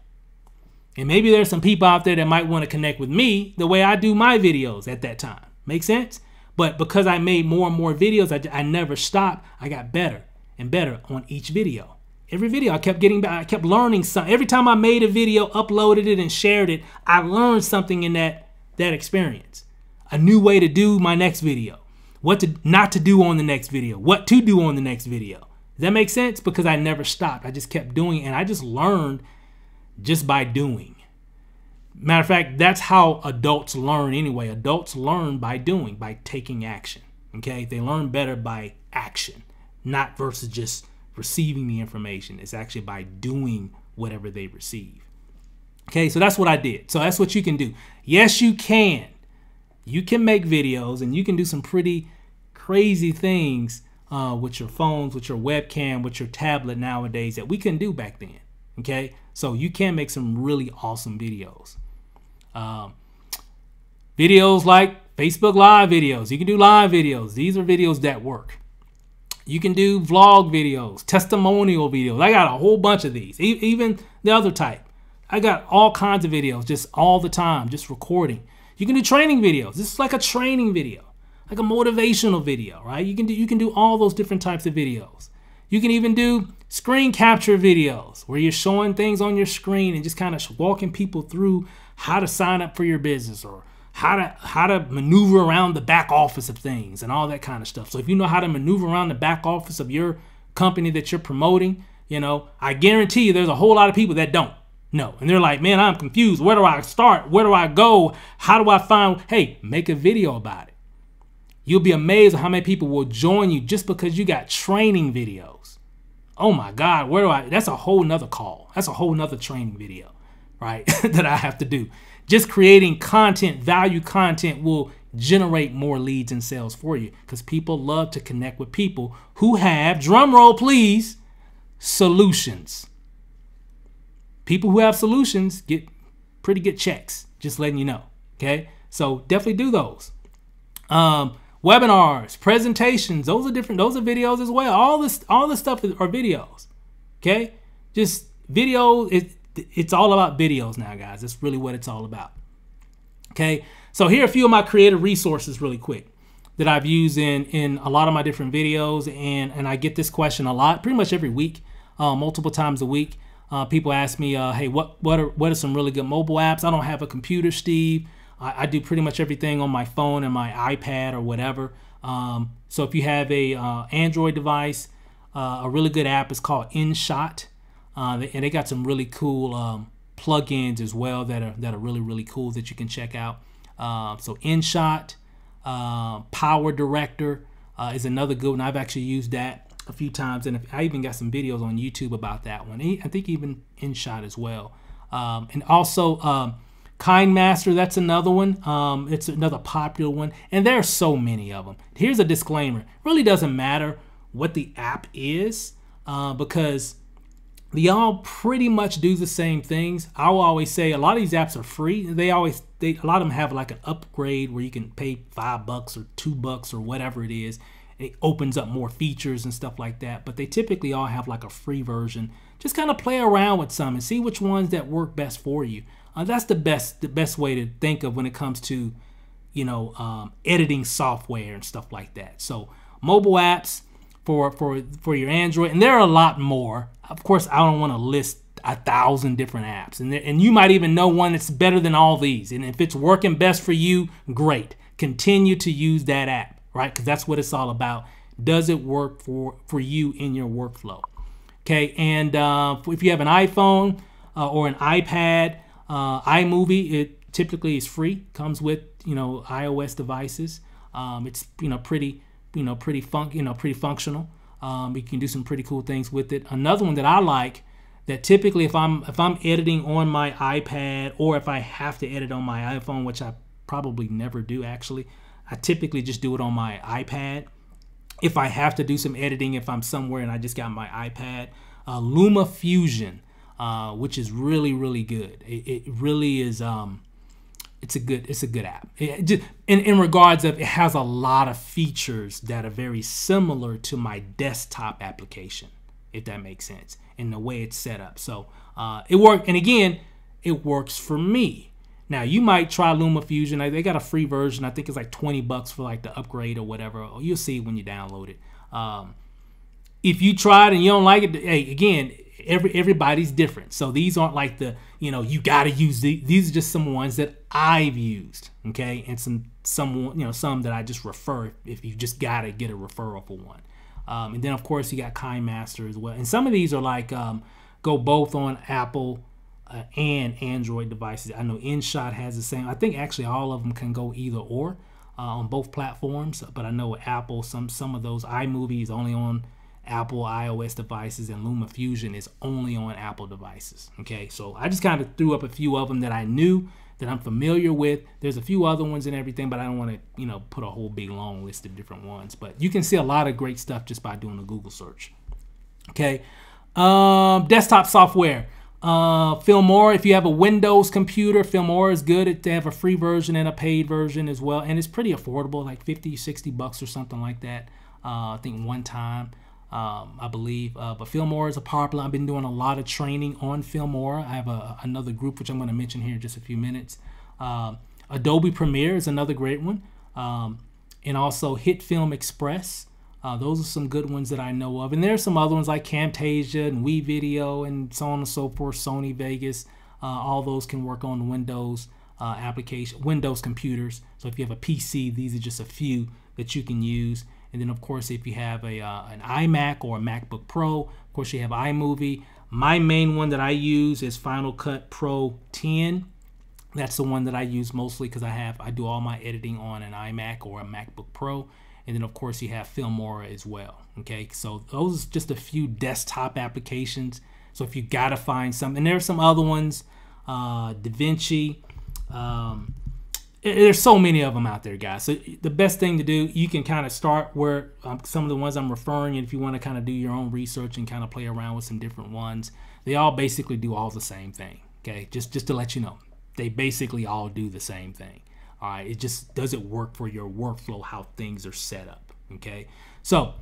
And maybe there's some people out there that might want to connect with me the way I do my videos at that time. Make sense? But because I made more and more videos, I never stopped. I got better and better on each video. Every video I kept getting back. I kept learning something. Every time I made a video, uploaded it, and shared it, I learned something in that experience. A new way to do my next video. What not to do on the next video. What to do on the next video. Does that make sense? Because I never stopped. I just kept doing it, and I just learned just by doing. Matter of fact, that's how adults learn anyway. Adults learn by doing, by taking action. Okay? They learn better by action, not versus just receiving the information. It's actually by doing whatever they receive. Okay, so that's what I did. So that's what you can do. Yes, you can. You can make videos, and you can do some pretty crazy things with your phones, with your webcam, with your tablet nowadays that we couldn't do back then. Okay, so you can make some really awesome videos. Videos like Facebook Live videos. You can do live videos. These are videos that work. You can do vlog videos, testimonial videos. I got a whole bunch of these, even the other type. I got all kinds of videos just all the time, just recording. You can do training videos. This is like a training video, like a motivational video, right? You can do all those different types of videos. You can even do screen capture videos where you're showing things on your screen and just kind of walking people through how to sign up for your business, or how to maneuver around the back office of things and all that kind of stuff. So if you know how to maneuver around the back office of your company that you're promoting, you know, I guarantee you there's a whole lot of people that don't know. And they're like, man, I'm confused. Where do I start? Where do I go? How do I find? Hey, make a video about it. You'll be amazed at how many people will join you just because you got training videos. Oh my God, that's a whole nother call. That's a whole nother training video, right? that I have to do. Just creating content, value content, will generate more leads and sales for you, because people love to connect with people who have, drum roll please, solutions. People who have solutions get pretty good checks, just letting you know. Okay, so definitely do those. Webinars, presentations, those are different. Those are videos as well. All this stuff are videos. Okay, just video. It's all about videos now, guys. That's really what it's all about. Okay, so here are a few of my creative resources really quick that I've used in a lot of my different videos, and I get this question a lot, pretty much every week, multiple times a week. People ask me, hey, what are some really good mobile apps? I don't have a computer, Steve. I do pretty much everything on my phone and my iPad or whatever. So if you have a Android device, a really good app is called InShot. And they got some really cool plugins as well that are really, really cool that you can check out. So InShot, Power Director is another good one. I've actually used that a few times, and I even got some videos on YouTube about that one. I think even InShot as well. And also KindMaster, that's another one. It's another popular one, and there are so many of them. Here's a disclaimer: it really doesn't matter what the app is, because they all pretty much do the same things. I will always say a lot of these apps are free. A lot of them have like an upgrade where you can pay $5 or $2 or whatever it is. It opens up more features and stuff like that. But they typically all have like a free version. Just kind of play around with some and see which ones that work best for you. That's the best way to think of when it comes to, you know, editing software and stuff like that. So mobile apps for your Android, and there are a lot more. Of course, I don't want to list 1,000 different apps, and you might even know one that's better than all these. And if it's working best for you, great. Continue to use that app, right? Because that's what it's all about. Does it work for you in your workflow? Okay, and if you have an iPhone or an iPad, iMovie, it typically is free. Comes with, you know, iOS devices. It's pretty functional. You can do some pretty cool things with it. Another one that I like, that typically if I'm editing on my iPad, or if I have to edit on my iPhone, which I probably never do actually, I typically just do it on my iPad. If I have to do some editing, if I'm somewhere and I just got my iPad, LumaFusion, which is really, really good. It really is. It's a good app. In regards of, it has a lot of features that are very similar to my desktop application, if that makes sense, in the way it's set up. So it worked, and again, it works for me. Now you might try LumaFusion. They got a free version. I think it's like $20 for like the upgrade or whatever. You'll see when you download it. If you try it and you don't like it, hey, again, everybody's different. So these aren't like the, you know, you got to use these are just some ones that I've used, okay, and some that I just refer if you just got to get a referral for one. And then of course you got KineMaster as well. And some of these are like go both on Apple and Android devices. I know InShot has the same. I think actually all of them can go either or on both platforms. But I know Apple, some of those iMovie is only on Apple iOS devices, and LumaFusion is only on Apple devices. Okay, so I just kind of threw up a few of them that I knew, that I'm familiar with. There's a few other ones and everything, but I don't want to, you know, put a whole big long list of different ones. But you can see a lot of great stuff just by doing a Google search. Okay, desktop software. Filmora, if you have a Windows computer, Filmora is good. They have a free version and a paid version as well, and it's pretty affordable, like 50, 60 bucks or something like that. I think one time, I believe. But Filmora is a popular. I've been doing a lot of training on Filmora. I have another group which I'm going to mention here in just a few minutes. Adobe Premiere is another great one, and also HitFilm Express. Those are some good ones that I know of. And there's some other ones like Camtasia and WeVideo and so on and so forth, Sony Vegas. All those can work on Windows application, Windows computers. So if you have a PC, these are just a few that you can use. And then of course, if you have an iMac or a MacBook Pro, of course you have iMovie. My main one that I use is Final Cut Pro 10. That's the one that I use mostly because I do all my editing on an iMac or a MacBook Pro. And then of course you have Filmora as well. Okay, so those are just a few desktop applications. So if you gotta find some, and there are some other ones, DaVinci. There's so many of them out there, guys. So the best thing to do, you can kind of start where some of the ones I'm referring, and if you want to kind of do your own research and kind of play around with some different ones, they all basically do all the same thing. Okay, just to let you know, they basically all do the same thing. All right, it just doesn't work for your workflow, how things are set up. Okay, so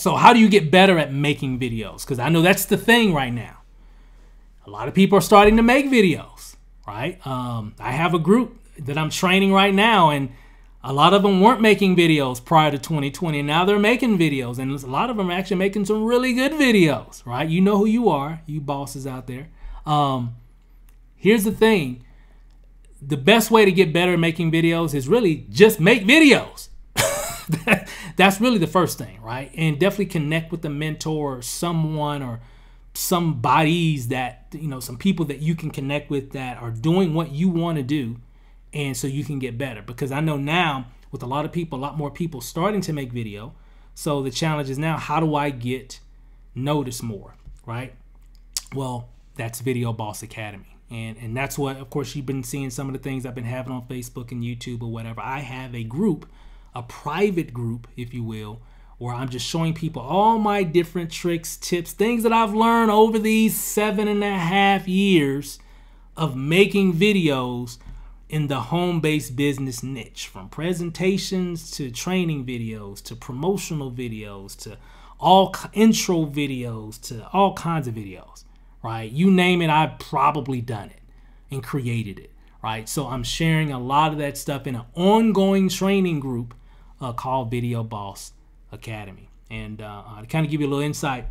how do you get better at making videos? Because I know that's the thing right now. A lot of people are starting to make videos, right? I have a group that I'm training right now, and a lot of them weren't making videos prior to 2020, and now they're making videos, and a lot of them are actually making some really good videos, right? You know who you are, you bosses out there. Here's the thing. The best way to get better at making videos is really just make videos. That's really the first thing, right? And definitely connect with a mentor or someone or some bodies that, you know, some people that you can connect with that are doing what you want to do, and so you can get better. Because I know now with a lot of people, a lot more people starting to make video. So the challenge is now, how do I get noticed more, right? Well, that's Video Boss Academy. And that's what, of course, you've been seeing some of the things I've been having on Facebook and YouTube or whatever. I have a group, a private group, if you will, where I'm just showing people all my different tricks, tips, things that I've learned over these 7.5 years of making videos in the home-based business niche, from presentations to training videos to promotional videos to all intro videos to all kinds of videos. Right? You name it, I've probably done it and created it, right? So I'm sharing a lot of that stuff in an ongoing training group called Video Boss Academy. And to kind of give you a little insight,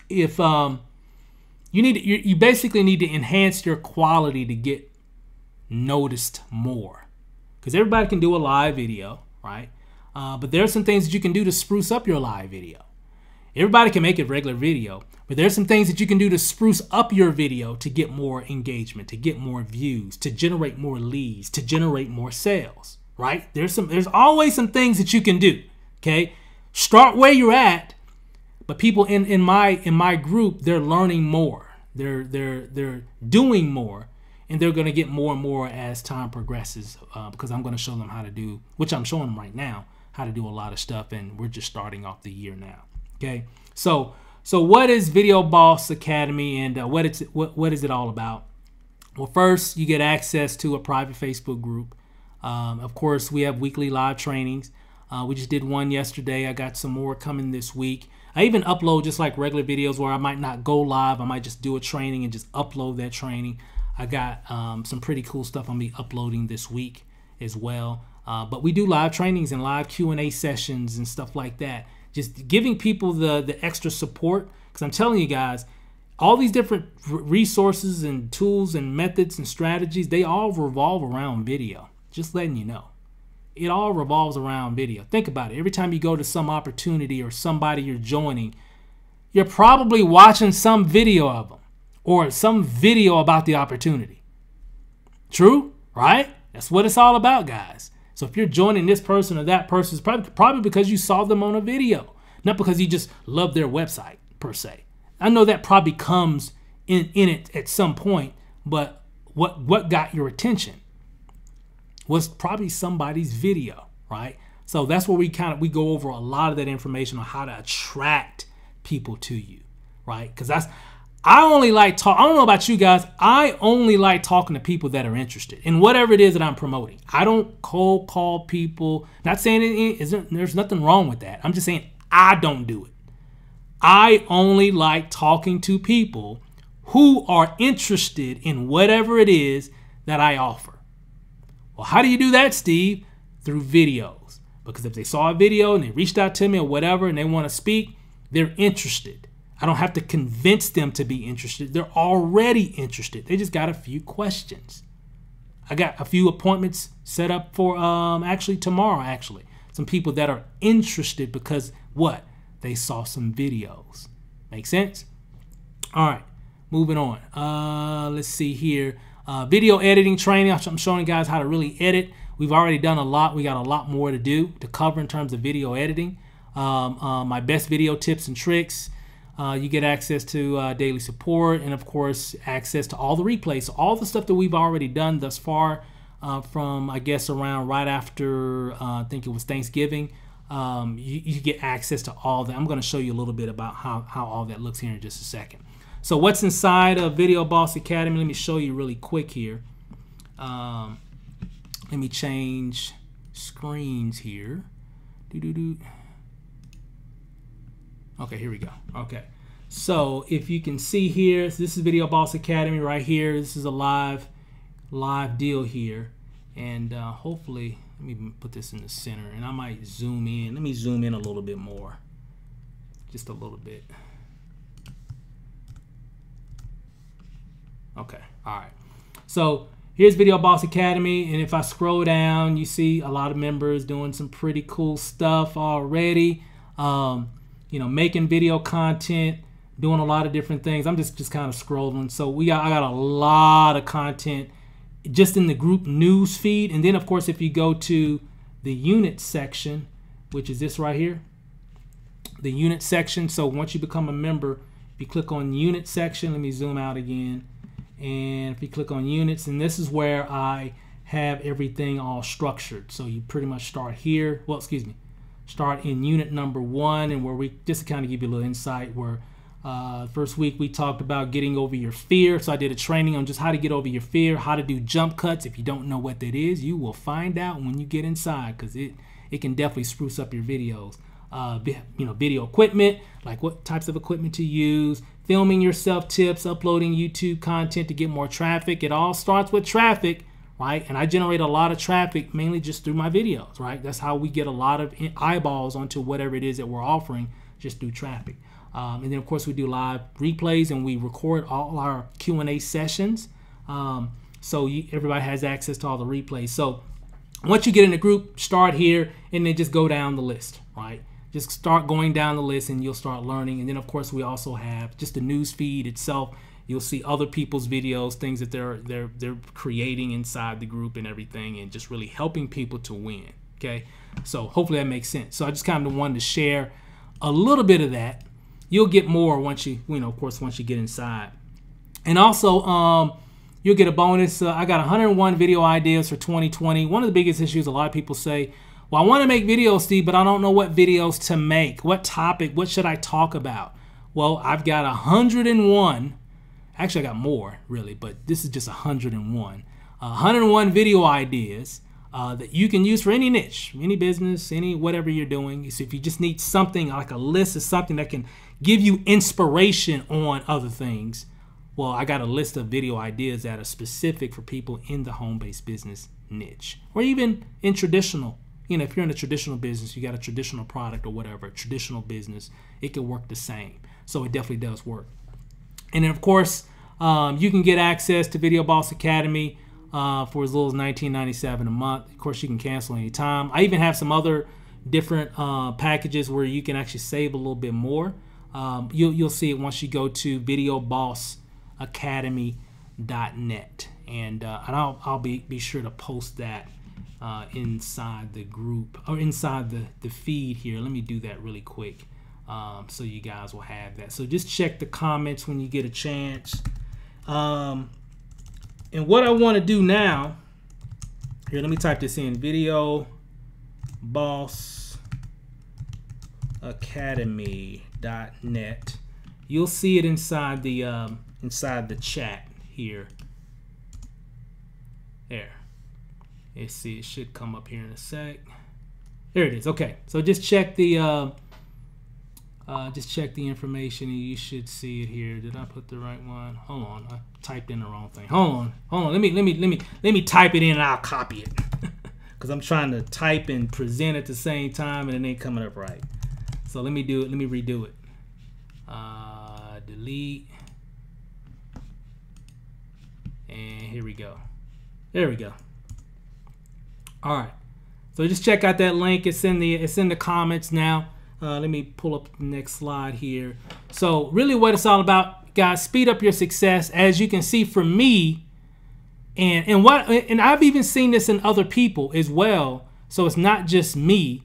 if you basically need to enhance your quality to get noticed more, because everybody can do a live video, right? But there are some things that you can do to spruce up your live video. Everybody can make a regular video, but there's some things that you can do to spruce up your video to get more engagement, to get more views, to generate more leads, to generate more sales, right? There's always some things that you can do, okay? Start where you're at, but people in my group, they're learning more. They're doing more, and they're going to get more and more as time progresses, because I'm going to show them how to do, which I'm showing them right now, how to do a lot of stuff, and we're just starting off the year now. Okay, so what is Video Boss Academy, and what is it all about? Well, first, you get access to a private Facebook group. Of course, we have weekly live trainings. We just did one yesterday. I got some more coming this week. I even upload just like regular videos where I might not go live. I might just do a training and just upload that training. I got some pretty cool stuff I'm going to be uploading this week as well. But we do live trainings and live Q&A sessions and stuff like that. Just giving people the extra support, because I'm telling you guys, all these different resources and tools and methods and strategies, they all revolve around video. Just letting you know. It all revolves around video. Think about it. Every time you go to some opportunity or somebody you're joining, you're probably watching some video of them or some video about the opportunity. True, right? That's what it's all about, guys. So if you're joining this person or that person, it's probably because you saw them on a video, not because you just love their website per se. I know that probably comes in it at some point, but what got your attention was probably somebody's video, right? So that's where we go over a lot of that information on how to attract people to you, right? Because I only like talk. I don't know about you guys. I only like talking to people that are interested in whatever it is that I'm promoting. I don't cold call people. Not saying there's nothing wrong with that. I'm just saying I don't do it. I only like talking to people who are interested in whatever it is that I offer. Well, how do you do that, Steve? Through videos. Because if they saw a video and they reached out to me or whatever and they want to speak, they're interested. I don't have to convince them to be interested. They're already interested. They just got a few questions. I got a few appointments set up for actually tomorrow, actually. Some people that are interested because what? They saw some videos. Make sense? All right, moving on. Let's see here. Video editing training. I'm showing you guys how to really edit. We've already done a lot. We got a lot more to do to cover in terms of video editing. My best video tips and tricks. You get access to daily support and, of course, access to all the replays. So all the stuff that we've already done thus far from, I guess, around right after, I think it was Thanksgiving, you get access to all that. I'm going to show you a little bit about how all that looks here in just a second. So what's inside of Video Boss Academy? Let me show you really quick here. Let me change screens here. Okay, here we go. Okay, so if you can see here, this is Video Boss Academy right here. This is a live deal here, and hopefully, let me put this in the center, and I might zoom in. Let me zoom in a little bit more, just a little bit. Okay, all right. So here's Video Boss Academy, and if I scroll down, you see a lot of members doing some pretty cool stuff already. You know, making video content, doing a lot of different things. I'm just kind of scrolling. So I got a lot of content just in the group news feed. And then, of course, if you go to the unit section, which is this right here, the unit section. So once you become a member, if you click on unit section, let me zoom out again. And if you click on units, and this is where I have everything all structured. So you pretty much start here. Well, excuse me. Start in unit number 1, and where we just to kind of give you a little insight where first week we talked about getting over your fear. So I did a training on just how to get over your fear, how to do jump cuts. If you don't know what that is, you will find out when you get inside, because it can definitely spruce up your videos. You know, video equipment, like what types of equipment to use, filming yourself tips, uploading YouTube content to get more traffic. It all starts with traffic. Right? And I generate a lot of traffic mainly just through my videos, right? That's how we get a lot of eyeballs onto whatever it is that we're offering, just through traffic. And then, of course, we do live replays, and we record all our Q&A sessions. So everybody has access to all the replays. So once you get in the group, start here, and then just go down the list, right? Just start going down the list, and you'll start learning. And then, of course, we also have just the news feed itself. You'll see other people's videos, things that they're creating inside the group and everything, and just really helping people to win. Okay, so hopefully that makes sense. So I just kind of wanted to share a little bit of that. You'll get more once you of course, once you get inside. And also, you'll get a bonus. I got 101 video ideas for 2020. One of the biggest issues, a lot of people say, well, I want to make videos, Steve, but I don't know what videos to make. What topic? What should I talk about? Well, I've got 101. Actually, I got more, really, but this is just 101. 101 video ideas that you can use for any niche, any business, any whatever you're doing. So if you just need something, like a list of something that can give you inspiration on other things, well, I got a list of video ideas that are specific for people in the home-based business niche. Or even in traditional, you know, if you're in a traditional business, you got a traditional product or whatever, a traditional business, it can work the same. So it definitely does work. And then, of course, you can get access to Video Boss Academy for as little as $19.97 a month. Of course, you can cancel anytime. I even have some other different packages where you can actually save a little bit more. You'll see it once you go to videobossacademy.net, and I'll be sure to post that inside the group or inside the feed here. Let me do that really quick so you guys will have that. So just check the comments when you get a chance. And what I want to do now, here, let me type this in, videobossacademy.net. You'll see it inside the chat here. There. Let's see, it should come up here in a sec. There it is. Okay, so just check the information and you should see it here. Did I put the right one? Hold on, I typed in the wrong thing. Hold on. Let me type it in and I'll copy it because I'm trying to type and present at the same time and it ain't coming up right. So let me do it. Let me redo it. Delete. And here we go. There we go. All right. So just check out that link. It's in the comments now. Let me pull up the next slide here. So really what it's all about, guys, speed up your success. As you can see for me, and I've even seen this in other people as well. So it's not just me.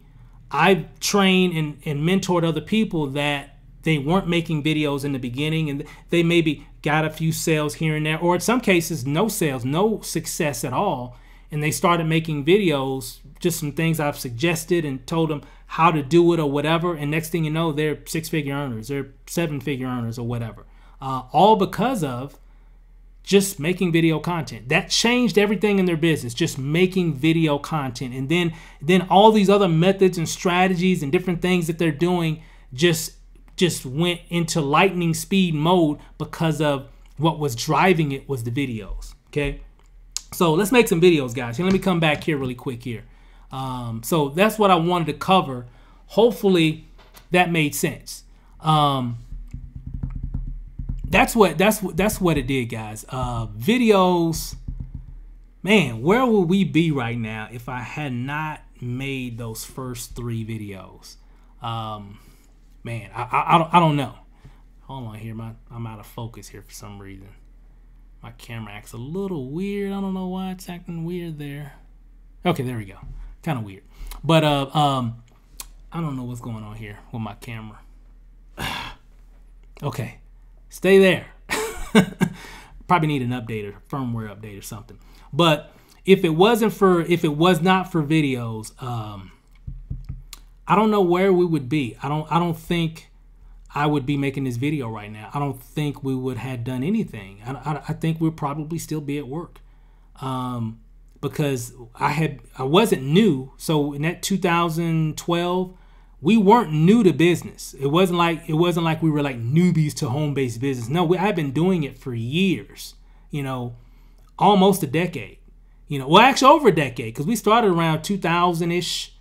I've trained and mentored other people that they weren't making videos in the beginning and they maybe got a few sales here and there, or in some cases no sales, no success at all. And they started making videos, just some things I've suggested and told them how to do it or whatever. And next thing you know, they're six-figure earners, they're seven-figure earners or whatever. All because of just making video content. That changed everything in their business, just making video content. And then all these other methods and strategies and different things that they're doing just went into lightning speed mode because of what was driving it was the videos. Okay. So let's make some videos, guys. Let me come back here really quick here. So that's what I wanted to cover. Hopefully that made sense. That's what it did, guys. Videos, man, where would we be right now if I had not made those first 3 videos? Man, I don't know. Hold on here, I'm out of focus here for some reason. My camera acts a little weird. I don't know why it's acting weird there. Okay, there we go. Kind of weird. But I don't know what's going on here with my camera. Okay, stay there. Probably need an update or firmware update or something. But if it was not for videos, I don't know where we would be. I don't think I would be making this video right now. I don't think we would have done anything. I think we'd probably still be at work, because I wasn't new. So in that 2012, we weren't new to business. It wasn't like we were like newbies to home-based business. No, I've been doing it for years. Almost a decade. Well, actually over a decade, because we started around 2000-ish,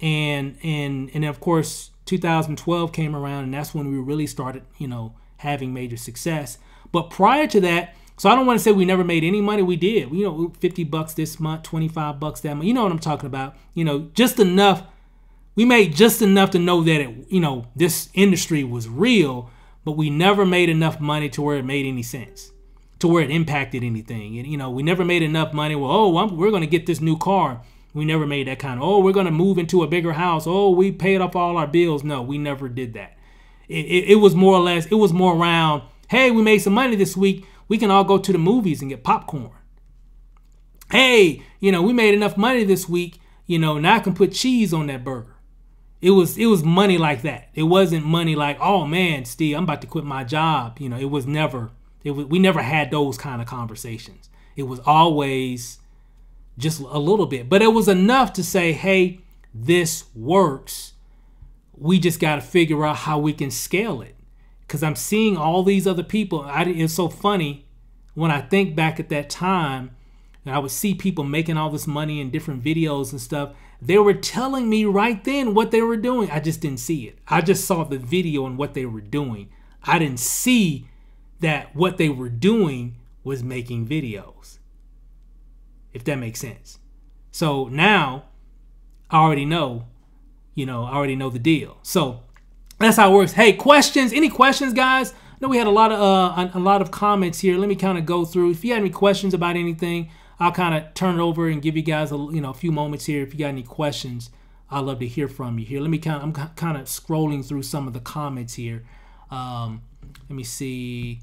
and then of course 2012 came around, and that's when we really started, having major success. But prior to that, so I don't want to say we never made any money. We did. $50 this month, $25 that month. You know what I'm talking about. Just enough. We made just enough to know that this industry was real, but we never made enough money to where it made any sense, to where it impacted anything. And we never made enough money. Well, we're going to get this new car. We never made that kind of, we're going to move into a bigger house. We paid off all our bills. No, we never did that. It was more or less, it was more around, hey, we made some money this week. We can all go to the movies and get popcorn. Hey, we made enough money this week. Now I can put cheese on that burger. It was money like that. It wasn't money like, oh man, Steve, I'm about to quit my job. We never had those kind of conversations. It was always just a little bit, but it was enough to say, hey, this works. We just got to figure out how we can scale it. Because I'm seeing all these other people. It's so funny when I think back at that time, and I would see people making all this money in different videos and stuff. They were telling me right then what they were doing. I just didn't see it. I just saw the video and what they were doing. I didn't see that what they were doing was making videos. if that makes sense. So now I already know, I already know the deal. So that's how it works. Hey, questions? Any questions, guys? I know we had a lot of comments here. Let me kind of go through. If you have any questions about anything, I'll kind of turn it over and give you guys a few moments here. If you got any questions, I'd love to hear from you here. I'm kind of scrolling through some of the comments here. Let me see.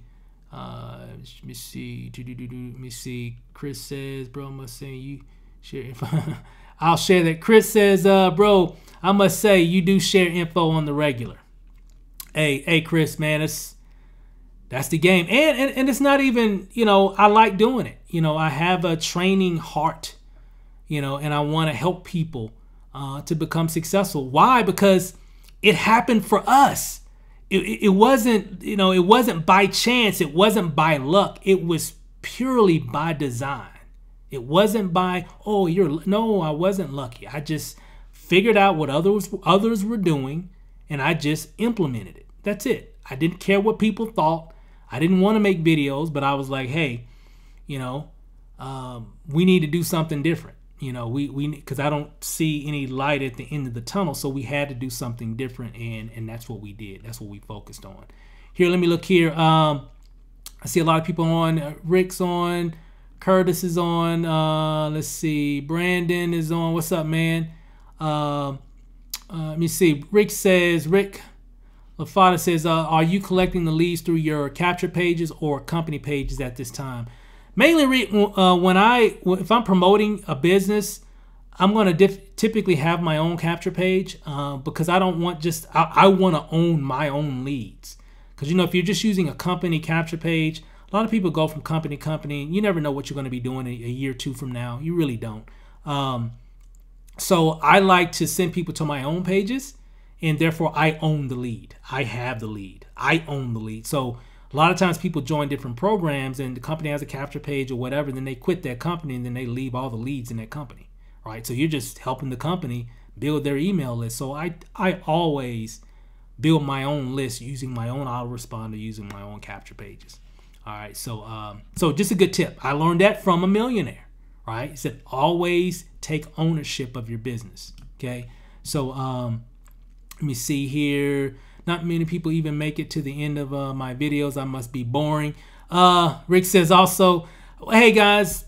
Let me see. Chris says, bro, I must say you share info. I'll share that. Chris says, bro, I must say you do share info on the regular. Hey, Chris, man, that's the game. And it's not even, I like doing it. I have a training heart, and I want to help people to become successful. Why? Because it happened for us. It wasn't, it wasn't by chance. It wasn't by luck. It was purely by design. It wasn't by, no, I wasn't lucky. I just figured out what others were doing, and I just implemented it. That's it. I didn't care what people thought. I didn't want to make videos, but I was like, hey, we need to do something different. Because I don't see any light at the end of the tunnel, so we had to do something different, and that's what we did. That's what we focused on. Here, let me look here. I see a lot of people on. Rick's on. Curtis is on. Let's see. Brandon is on. What's up, man? Let me see. Rick LaFada says, are you collecting the leads through your capture pages or company pages at this time? Mainly, if I'm promoting a business, I'm going to typically have my own capture page because I don't want I want to own my own leads. Because, if you're just using a company capture page, a lot of people go from company to company. You never know what you're going to be doing a year or two from now. You really don't. So I like to send people to my own pages, and therefore I own the lead. I have the lead. I own the lead. So a lot of times people join different programs and the company has a capture page or whatever, then they quit that company and then they leave all the leads in that company, right? So you're just helping the company build their email list. So I always build my own list using my own autoresponder, using my own capture pages. All right, so just a good tip. I learned that from a millionaire, right? He said always take ownership of your business, okay? So let me see here. Not many people even make it to the end of my videos. I must be boring. Rick says also, hey guys,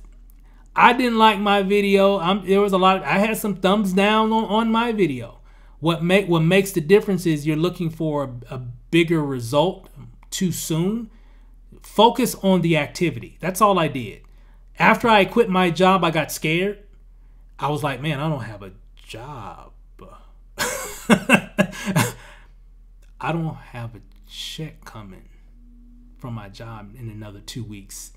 I didn't like my video. There was I had some thumbs down on my video. What makes the difference is you're looking for a bigger result too soon. Focus on the activity. That's all I did. After I quit my job, I got scared. I was like, man, I don't have a job. I don't have a check coming from my job in another 2 weeks.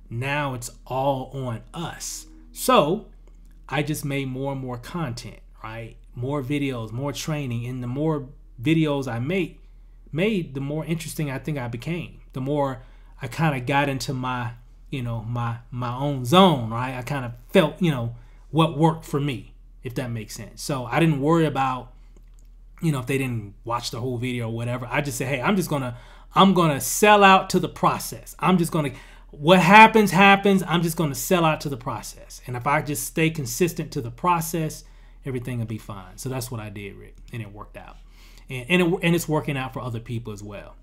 Now it's all on us. So I just made more and more content, right? More videos, more training. And the more videos I made, the more interesting I think I became. The more I kind of got into my, my own zone, right? I kind of felt, what worked for me, if that makes sense. So I didn't worry about, if they didn't watch the whole video or whatever. I just say, hey, I'm gonna sell out to the process. What happens. I'm just gonna sell out to the process. And if I just stay consistent to the process, everything will be fine. So that's what I did, Rick, and it worked out. And it's working out for other people as well.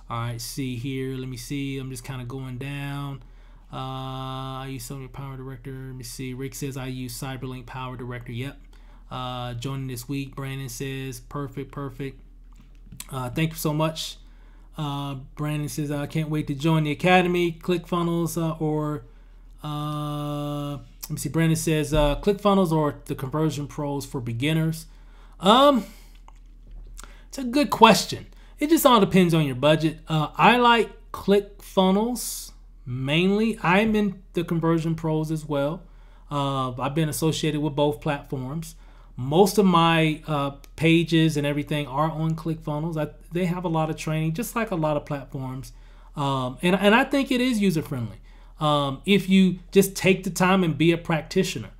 All right, see here. Let me see. I'm just kind of going down. I use Sony Power Director. Let me see. Rick says I use Cyberlink Power Director. Yep. Joining this week. Brandon says perfect. Thank you so much. Brandon says I can't wait to join the academy. ClickFunnels let me see. Brandon says ClickFunnels or the Conversion Pros for beginners. It's a good question. It just all depends on your budget. I like ClickFunnels mainly. I'm in the Conversion Pros as well. I've been associated with both platforms. Most of my pages and everything are on ClickFunnels. They have a lot of training, just like a lot of platforms. And I think it is user-friendly. If you just take the time and be a practitioner.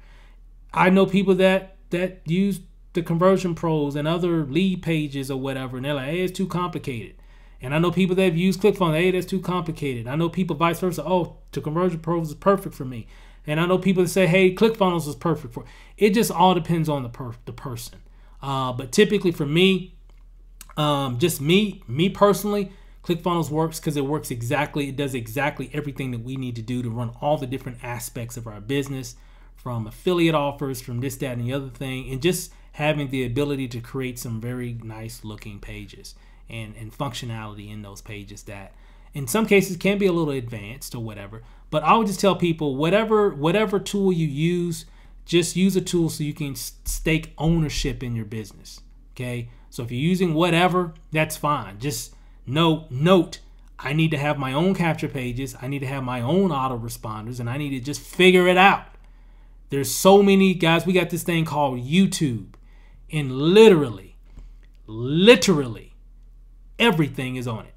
I know people that use the Conversion Pros and other lead pages or whatever, and they're like, hey, it's too complicated. And I know people that have used ClickFunnels, hey, that's too complicated. I know people vice versa, oh, the Conversion Pros is perfect for me. And I know people that say, hey, ClickFunnels is perfect for it. It just all depends on the person. But typically for me, just me personally, ClickFunnels works because it does exactly everything that we need to do to run all the different aspects of our business, from affiliate offers, from this, that, and the other thing, and just having the ability to create some very nice looking pages and functionality in those pages that in some cases can be a little advanced or whatever. But I would just tell people, whatever tool you use, just use a tool so you can stake ownership in your business. Okay, so if you're using whatever, that's fine. Just note, I need to have my own capture pages, I need to have my own autoresponders, and I need to just figure it out. There's so many guys. We got this thing called YouTube, and literally everything is on it.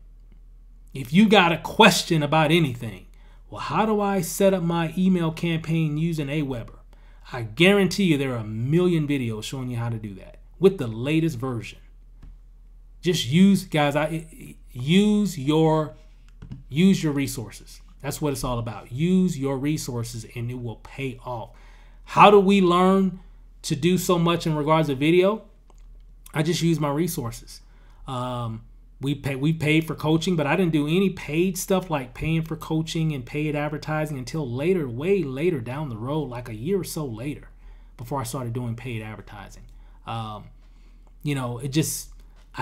If you got a question about anything, well, how do I set up my email campaign using Aweber? I guarantee you there are a million videos showing you how to do that with the latest version. Just use your resources. That's what it's all about. Use your resources and it will pay off. How do we learn to do so much in regards to video? I just use my resources. We paid for coaching, but I didn't do any paid stuff like paying for coaching and paid advertising until later, way later down the road, like a year or so later, before I started doing paid advertising. I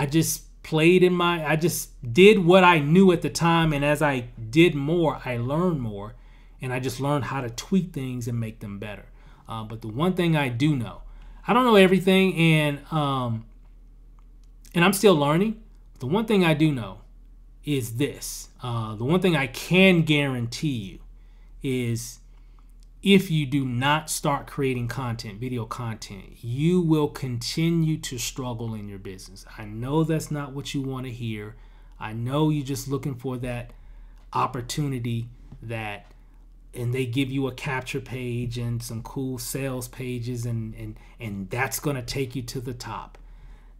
just did what I knew at the time, and as I did more, I learned more, and I just learned how to tweak things and make them better. But the one thing I do know, I don't know everything, and I'm still learning. The one thing I do know is this. The one thing I can guarantee you is if you do not start creating content, video content, you will continue to struggle in your business. I know that's not what you want to hear. I know you're just looking for that opportunity and they give you a capture page and some cool sales pages and that's going to take you to the top.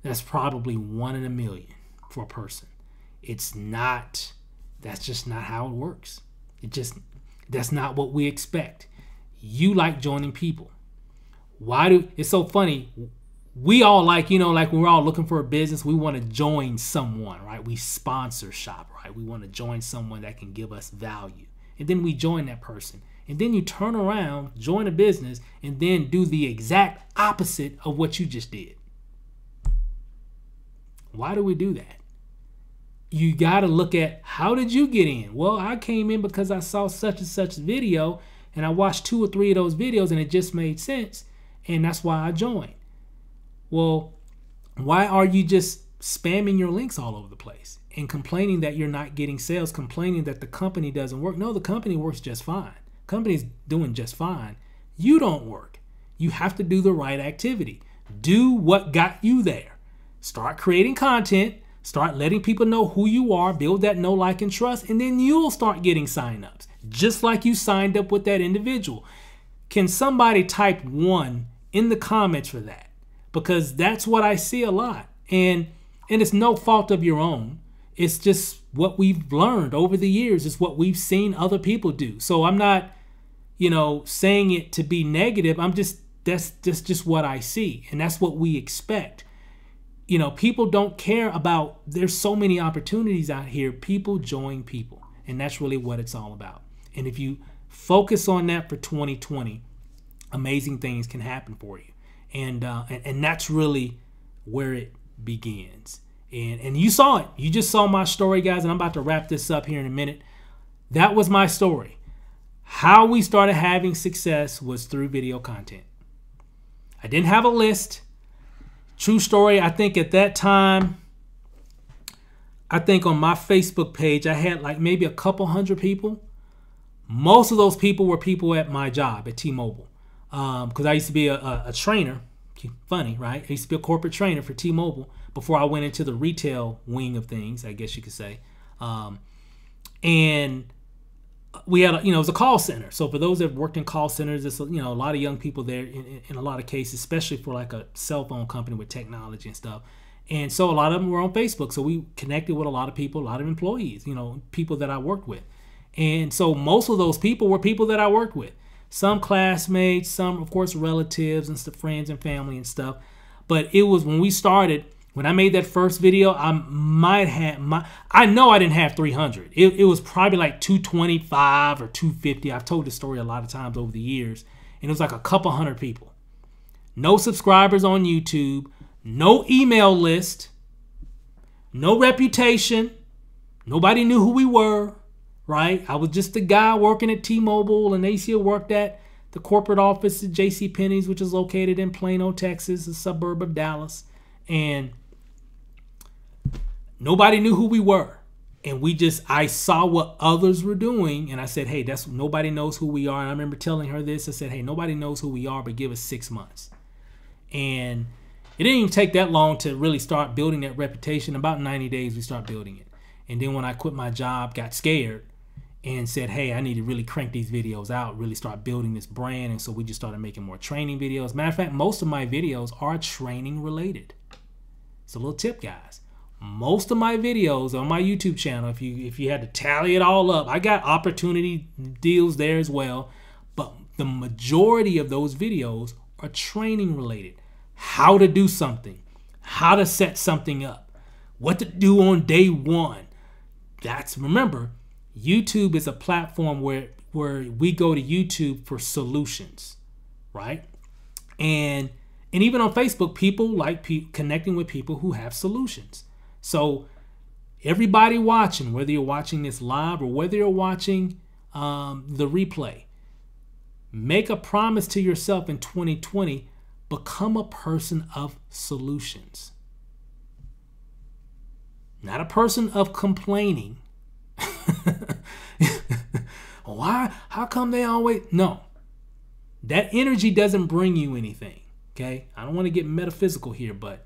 That's probably 1 in a million for a person. It's not, that's just not how it works. That's not what we expect. You like joining people. It's so funny. We all like we're all looking for a business. We want to join someone, right? We sponsor shop, right? We want to join someone that can give us value. And then we join that person. And then you turn around, join a business, and then do the exact opposite of what you just did. Why do we do that? You got to look at, how did you get in? Well, I came in because I saw such and such video, and I watched 2 or 3 of those videos, and it just made sense, and that's why I joined. Well, why are you just spamming your links all over the place and complaining that you're not getting sales, complaining that the company doesn't work? No, the company works just fine. Company's doing just fine. You don't work. You have to do the right activity. Do what got you there. Start creating content. Start letting people know who you are. Build that know, like, and trust, and then you'll start getting signups, just like you signed up with that individual. Can somebody type 1 in the comments for that? Because that's what I see a lot. And it's no fault of your own. It's just what we've learned over the years. It's what we've seen other people do. So I'm not, saying it to be negative. That's just what I see. And that's what we expect. People don't care about, there's so many opportunities out here. People join people. And that's really what it's all about. And if you focus on that for 2020, amazing things can happen for you. And that's really where it begins. And you saw it. You just saw my story, guys, and I'm about to wrap this up here in a minute. That was my story. How we started having success was through video content. I didn't have a list. True story, I think at that time, on my Facebook page, I had like maybe a couple hundred people. Most of those people were people at my job at T-Mobile. Because I used to be a trainer. Funny, right? I used to be a corporate trainer for T-Mobile before I went into the retail wing of things, I guess you could say. And we had, it was a call center. So for those that have worked in call centers, there's a lot of young people there in a lot of cases, especially for like a cell phone company with technology and stuff. And so a lot of them were on Facebook. So we connected with a lot of people, a lot of employees, people that I worked with. And so most of those people were people that I worked with. some classmates, some, of course, relatives and stuff, friends and family and stuff. But it was when we started, when I made that first video, I know I didn't have 300. It was probably like 225 or 250. I've told this story a lot of times over the years. And it was like a couple hundred people. No subscribers on YouTube, no email list, no reputation. Nobody knew who we were, right? I was just a guy working at T-Mobile, and Lanacia worked at the corporate office at JCPenney's, which is located in Plano, Texas, a suburb of Dallas. And nobody knew who we were. And I saw what others were doing, and I said, hey, nobody knows who we are. And I remember telling her this. I said, hey, nobody knows who we are, but give us 6 months. And it didn't even take that long to really start building that reputation. About 90 days, we start building it. And then when I quit my job, got scared and said, hey, I need to really crank these videos out, really start building this brand. And so we just started making more training videos. Matter of fact, most of my videos are training related. It's a little tip, guys. Most of my videos on my YouTube channel, if you had to tally it all up, I got opportunity deals there as well. But the majority of those videos are training related. How to do something, how to set something up, what to do on day one. Remember, YouTube is a platform where we go to YouTube for solutions, right? And even on Facebook, people like connecting with people who have solutions. So everybody watching, whether you're watching this live or whether you're watching the replay, make a promise to yourself in 2020, become a person of solutions. Not a person of complaining. Why? How come they always... No. That energy doesn't bring you anything, okay? I don't want to get metaphysical here, but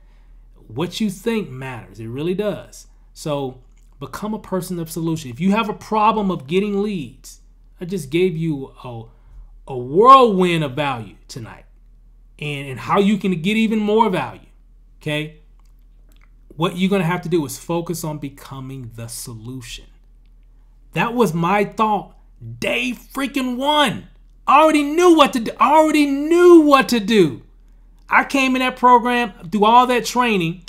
what you think matters. It really does. So become a person of solution. If you have a problem of getting leads, I just gave you a whirlwind of value tonight, and how you can get even more value, okay? What you're going to have to do is focus on becoming the solution. That was my thought day freaking one. I already knew what to do. I came in that program, through all that training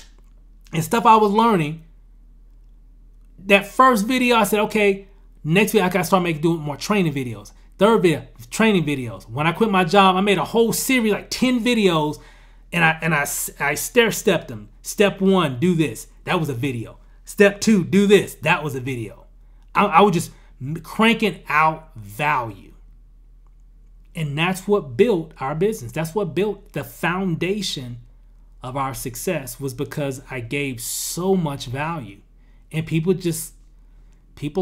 and stuff I was learning. That first video, I said, okay, next week I got to start doing more training videos. Third video, training videos. When I quit my job, I made a whole series, like 10 videos, and I stair-stepped them. Step 1, do this. That was a video. Step 2, do this. That was a video. I was just cranking out value. And that's what built our business. That's what built the foundation of our success, was because I gave so much value. And people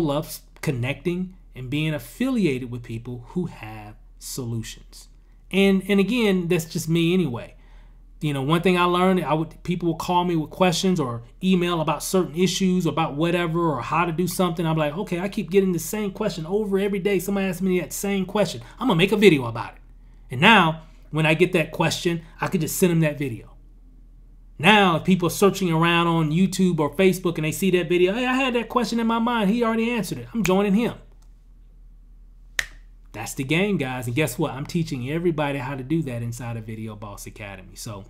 love connecting and being affiliated with people who have solutions. And again, that's just me anyway. You know, one thing I learned, people would call me with questions or email about certain issues, about whatever, or how to do something. I'm like, okay, I keep getting the same question over every day. Somebody asks me that same question. I'm gonna make a video about it. And now, when I get that question, I could just send them that video. Now, if people are searching around on YouTube or Facebook and they see that video, hey, I had that question in my mind. He already answered it. I'm joining him. That's the game, guys. And guess what? I'm teaching everybody how to do that inside of Video Boss Academy. So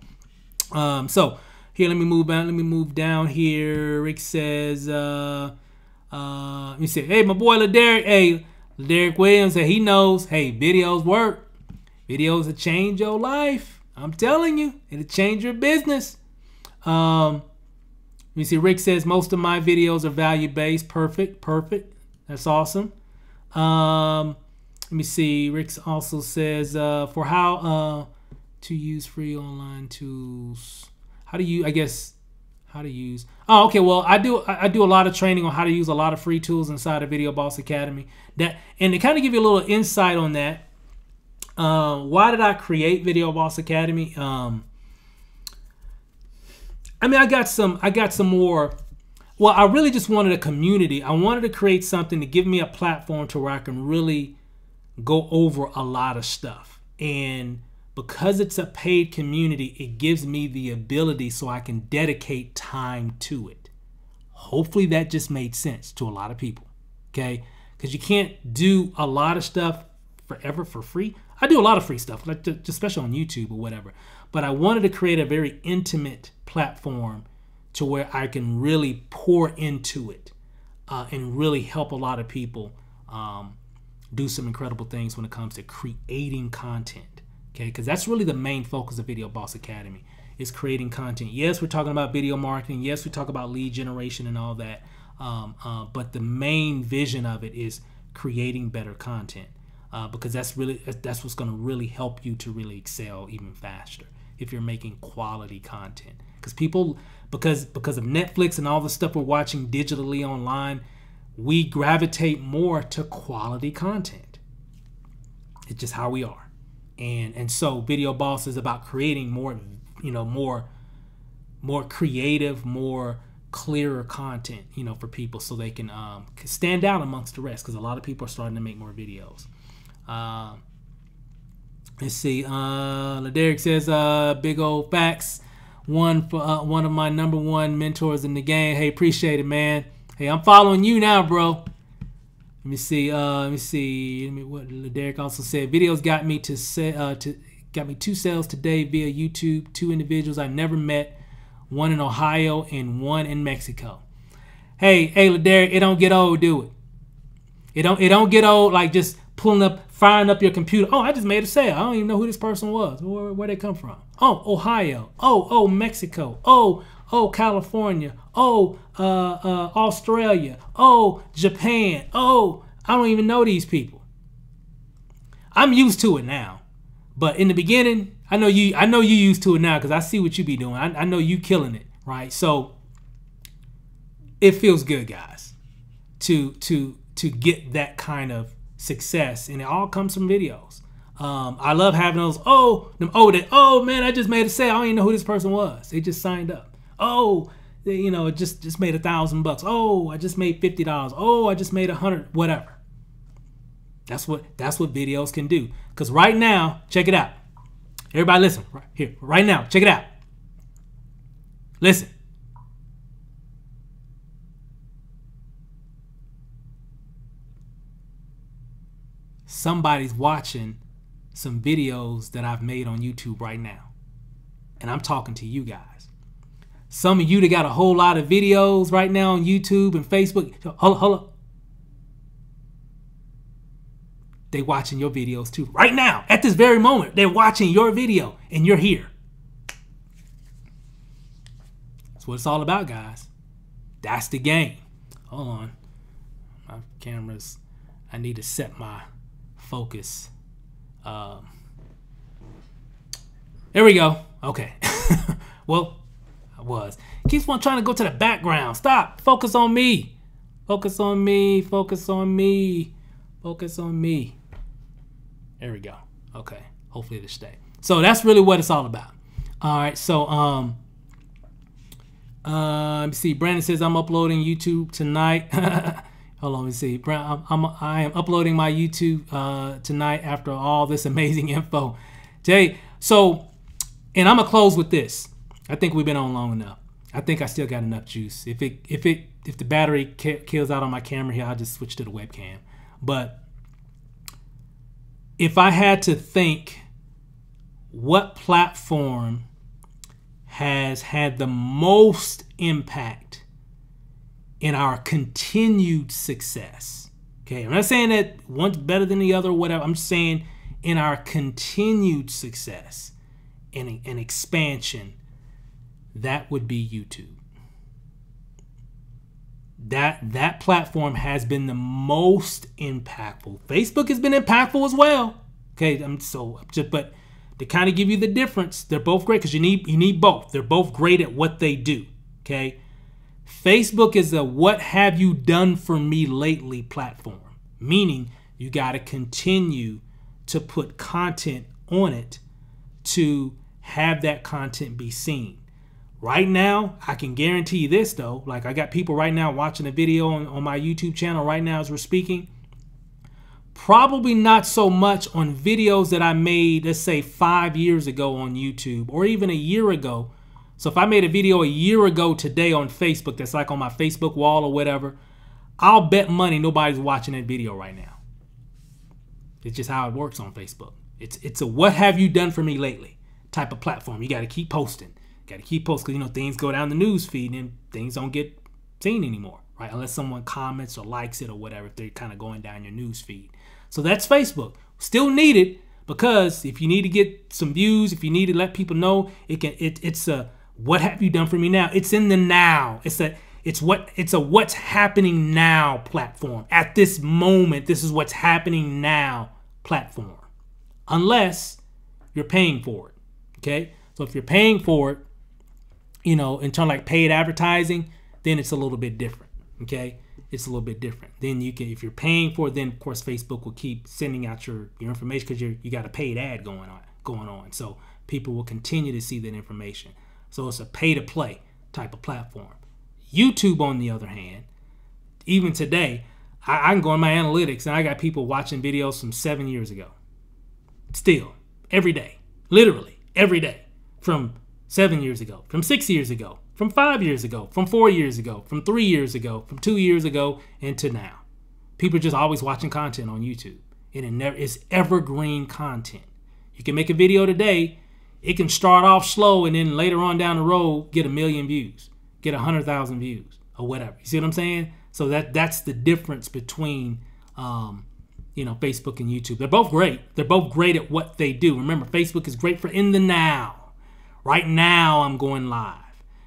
here, let me move down. Let me move down here. Rick says, let me see. Hey, my boy LaDerrick. Hey, LaDerrick Williams said he knows. Hey, videos work. Videos will change your life. I'm telling you, it'll change your business. Let me see. Rick says most of my videos are value-based. Perfect. That's awesome. Let me see. Rick also says for how to use free online tools. How to use. Oh, okay. Well, I do a lot of training on how to use a lot of free tools inside of Video Boss Academy. And to kind of give you a little insight on that, why did I create Video Boss Academy? I mean, I got some more. Well, I really just wanted a community. I wanted to create something to give me a platform to where I can really go over a lot of stuff. And because it's a paid community, it gives me the ability so I can dedicate time to it. Hopefully that just made sense to a lot of people, okay? Because you can't do a lot of stuff forever for free. I do a lot of free stuff, like just especially on YouTube or whatever. But I wanted to create a very intimate platform to where I can really pour into it and really help a lot of people do some incredible things when it comes to creating content. Okay, because that's really the main focus of Video Boss Academy, is creating content. Yes, we're talking about video marketing. Yes, we talk about lead generation and all that. But the main vision of it is creating better content, because that's what's going to really help you to really excel even faster if you're making quality content. Because because of Netflix and all the stuff we're watching digitally online, we gravitate more to quality content. It's just how we are. And so Video Boss is about creating more, more creative, more clearer content, for people, so they can stand out amongst the rest, because a lot of people are starting to make more videos. Let's see. Laderick says, big old facts. One of my #1 mentors in the game. Hey, appreciate it, man. Hey, I'm following you now, bro. Let me see. What Laderick also said. Videos got me got me 2 sales today via YouTube. 2 individuals I never met. 1 in Ohio and 1 in Mexico. Hey, Laderick, it don't get old, do it? It don't get old like just firing up your computer. Oh, I just made a sale. I don't even know who this person was. Where they come from? Oh, Ohio. Oh, Mexico. Oh, California. Oh, Australia. Oh, Japan. Oh, I don't even know these people. I'm used to it now, but in the beginning, I know you used to it now, because I see what you be doing. I know you killing it, right? So it feels good, guys, to get that kind of success, and it all comes from videos. I love having those. Oh man, I just made a sale. I don't even know who this person was. They just signed up. Oh, it just made $1,000. Oh, I just made $50. Oh, I just made $100. Whatever. That's what videos can do. Because right now, check it out. Everybody listen. Right here, right now, check it out. Listen. Somebody's watching some videos that I've made on YouTube right now. And I'm talking to you guys. Some of you that got a whole lot of videos right now on YouTube and Facebook. Hold up. They watching your videos too. Right now, at this very moment, they're watching your video and you're here. That's what it's all about, guys. That's the game. Hold on. My cameras, I need to set my focus. There we go. Okay. Well, I was. Keeps on trying to go to the background. Stop. Focus on me. Focus on me. Focus on me. Focus on me. There we go. Okay. Hopefully it'll stay. So that's really what it's all about. All right. So let me see. Brandon says I'm uploading YouTube tonight. Hold on, let me see. I am uploading my YouTube tonight after all this amazing info. Jay, so, and I'm gonna close with this. I think we've been on long enough. I think I still got enough juice. If the battery kills out on my camera here, I'll just switch to the webcam. But if I had to think what platform has had the most impact in our continued success, okay, I'm not saying that one's better than the other or whatever. I'm just saying in our continued success and expansion, that would be YouTube. That platform has been the most impactful. Facebook has been impactful as well. Okay, but to kind of give you the difference, they're both great because you need both. They're both great at what they do. Okay, Facebook is a what have you done for me lately platform, meaning you got to continue to put content on it to have that content be seen. Right now, I can guarantee you this though, like I got people right now watching a video on my YouTube channel right now as we're speaking. Probably not so much on videos that I made, let's say 5 years ago on YouTube or even a year ago. So if I made a video a year ago today on Facebook that's like on my Facebook wall or whatever, I'll bet money nobody's watching that video right now. It's just how it works on Facebook. It's a what have you done for me lately type of platform. You got to keep posting. Got to keep posting because, things go down the news feed and things don't get seen anymore, right? Unless someone comments or likes it or whatever, if they're kind of going down your news feed. So that's Facebook. Still need it because if you need to get some views, if you need to let people know, it's a what have you done for me now? It's in the now. It's a what's happening now platform. At this moment, this is what's happening now platform. Unless you're paying for it. Okay? So if you're paying for it, in terms of like paid advertising, then it's a little bit different. Okay? It's a little bit different. Then you can, if you're paying for it, then of course Facebook will keep sending out your information because you got a paid ad going on. So people will continue to see that information. So it's a pay to play type of platform. YouTube, on the other hand, even today, I can go in my analytics and I got people watching videos from 7 years ago. Still, every day, literally every day, from 7 years ago, from 6 years ago, from 5 years ago, from 4 years ago, from 3 years ago, from 2 years ago, and to now. People are just always watching content on YouTube, and it's evergreen content. You can make a video today, it can start off slow, and then later on down the road, get 1 million views, get 100,000 views, or whatever. You see what I'm saying? So that's the difference between Facebook and YouTube. They're both great. They're both great at what they do. Remember, Facebook is great for in the now. Right now, I'm going live.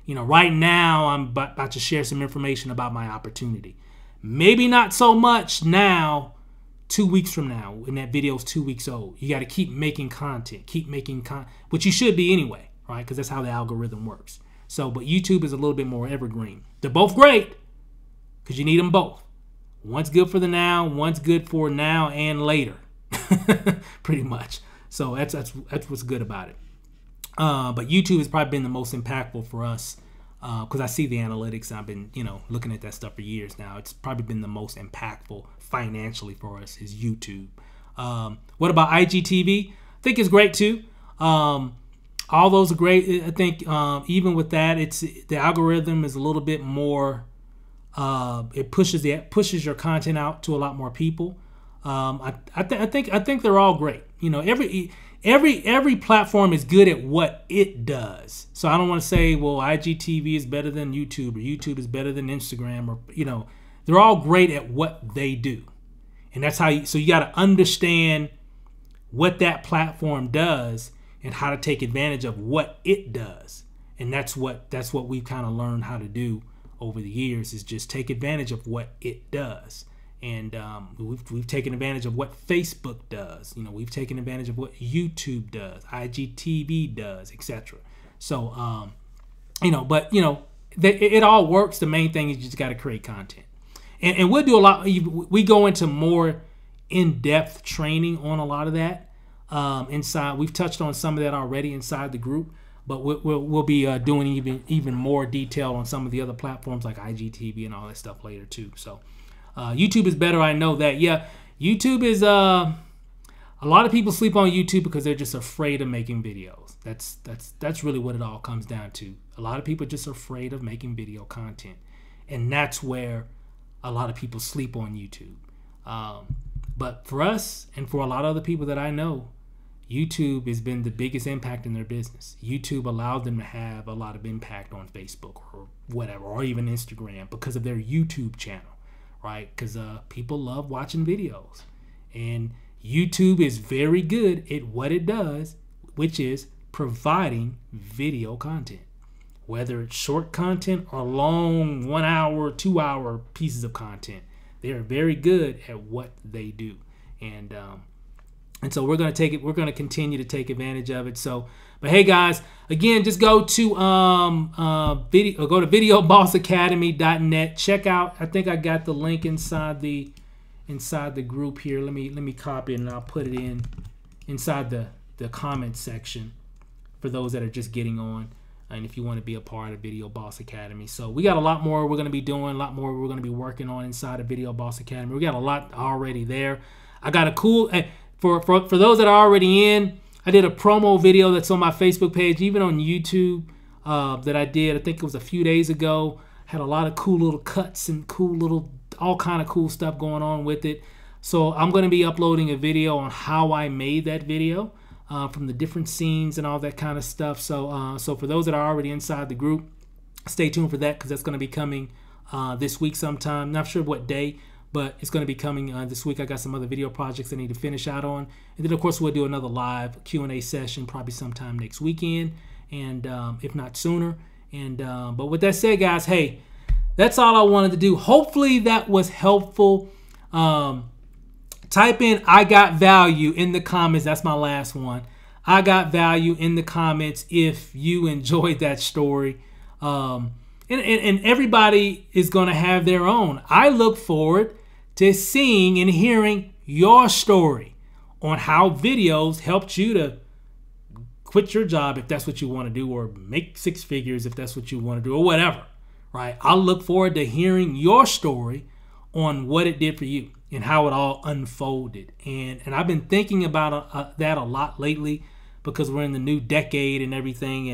Right now, I'm about to share some information about my opportunity. Maybe not so much now, 2 weeks from now, when that video is 2 weeks old. You got to keep making content, which you should be anyway, right? Because that's how the algorithm works. So, but YouTube is a little bit more evergreen. They're both great because you need them both. One's good for the now, one's good for now and later, pretty much. So that's what's good about it. But YouTube has probably been the most impactful for us because I see the analytics. And I've been, looking at that stuff for years now. It's probably been the most impactful financially for us is YouTube. What about IGTV? I think it's great too. All those are great. I think even with that, the algorithm is a little bit more. It pushes your content out to a lot more people. I think they're all great. Every platform is good at what it does. So I don't want to say, well, IGTV is better than YouTube or YouTube is better than Instagram or they're all great at what they do, and that's how so you got to understand what that platform does and how to take advantage of what it does, and that's what we've kind of learned how to do over the years is just take advantage of what it does. And we've taken advantage of what Facebook does. We've taken advantage of what YouTube does, IGTV does, etc. So, it all works. The main thing is you just got to create content. And we'll do a lot. We go into more in-depth training on a lot of that inside. We've touched on some of that already inside the group. But we'll be doing even more detail on some of the other platforms like IGTV and all that stuff later too. So YouTube is better. I know that. Yeah, YouTube is a lot of people sleep on YouTube because they're just afraid of making videos. That's really what it all comes down to. A lot of people are just afraid of making video content, and that's where a lot of people sleep on YouTube. But for us and for a lot of other people that I know, YouTube has been the biggest impact in their business. YouTube allowed them to have a lot of impact on Facebook or whatever, or even Instagram because of their YouTube channel, right? Because people love watching videos. And YouTube is very good at what it does, which is providing video content. Whether it's short content or long 1 hour, 2 hour pieces of content, they are very good at what they do. And so we're going to continue to take advantage of it. So, but hey guys, again, just go to videobossacademy.net. Check out, I think I got the link inside the group here. Let me copy it and I'll put it inside the comment section for those that are just getting on. And if you want to be a part of Video Boss Academy. So we got a lot more we're going to be doing, a lot more we're going to be working on inside of Video Boss Academy. We got a lot already there. I got a cool, for those that are already in, I did a promo video that's on my Facebook page, even on YouTube, that I did. I think it was a few days ago. Had a lot of cool little cuts and cool little, all kind of cool stuff going on with it. So I'm going to be uploading a video on how I made that video, from the different scenes and all that kind of stuff. So for those that are already inside the group, stay tuned for that, because that's going to be coming this week sometime. Not sure what day, but it's going to be coming this week. I got some other video projects I need to finish out on. And then, of course, we'll do another live Q&A session probably sometime next weekend, and if not sooner. And but with that said, guys, hey, that's all I wanted to do. Hopefully that was helpful. Type in "I got value" in the comments. That's my last one. I got value in the comments if you enjoyed that story. And everybody is going to have their own. I look forward to seeing and hearing your story on how videos helped you to quit your job if that's what you want to do, or make six figures if that's what you want to do, or whatever, right? I look forward to hearing your story on what it did for you and how it all unfolded. And I've been thinking about that a lot lately, because we're in the new decade and everything,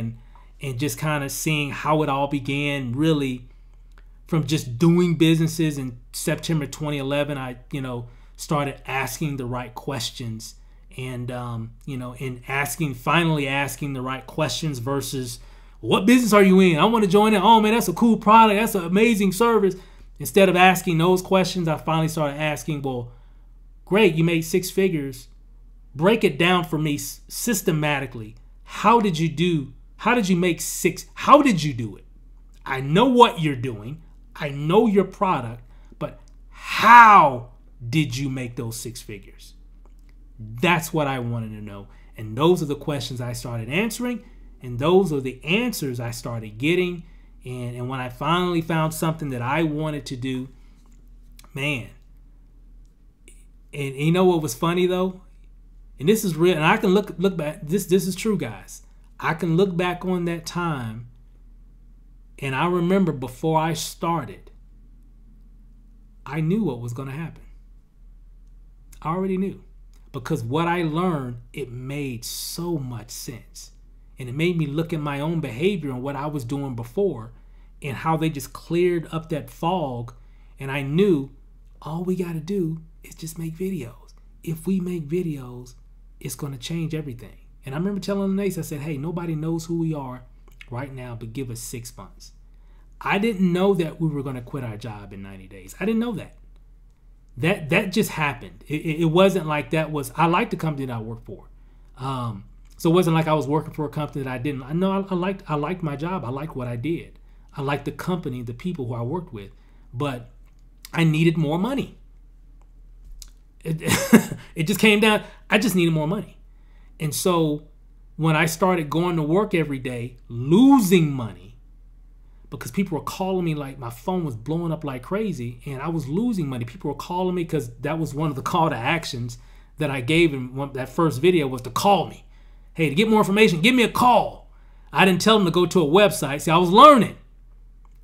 and just kind of seeing how it all began, really from just doing businesses. In September 2011, I started asking the right questions, and finally asking the right questions versus, what business are you in? I want to join it. Oh man, that's a cool product. That's an amazing service. Instead of asking those questions, I finally started asking, well, great, you made six figures. Break it down for me systematically. How did you make six? How did you do it? I know what you're doing. I know your product, but how did you make those six figures? That's what I wanted to know. And those are the questions I started answering, and those are the answers I started getting. And when I finally found something that I wanted to do, man, and you know what was funny though? And this is real, and I can look back, this is true, guys. I can look back on that time, and I remember before I started, I knew what was going to happen. I already knew, because what I learned, it made so much sense. And it made me look at my own behavior and what I was doing before, and how they just cleared up that fog. And I knew all we got to do is just make videos. If we make videos, it's going to change everything. And I remember telling Lanacia, I said, hey, nobody knows who we are right now, but give us 6 months. I didn't know that we were going to quit our job in 90 days. I didn't know that. That just happened. It wasn't like that was, I liked the company that I worked for. So it wasn't like I was working for a company that I didn't. I know I liked my job. I liked what I did. I liked the company, the people who I worked with, but I needed more money. It just came down, I just needed more money. And so when I started going to work every day, losing money, because people were calling me, like my phone was blowing up like crazy, and I was losing money. People were calling me, because that was one of the call to actions that I gave in that first video, was to call me. Hey, to get more information, give me a call. I didn't tell them to go to a website. See, I was learning,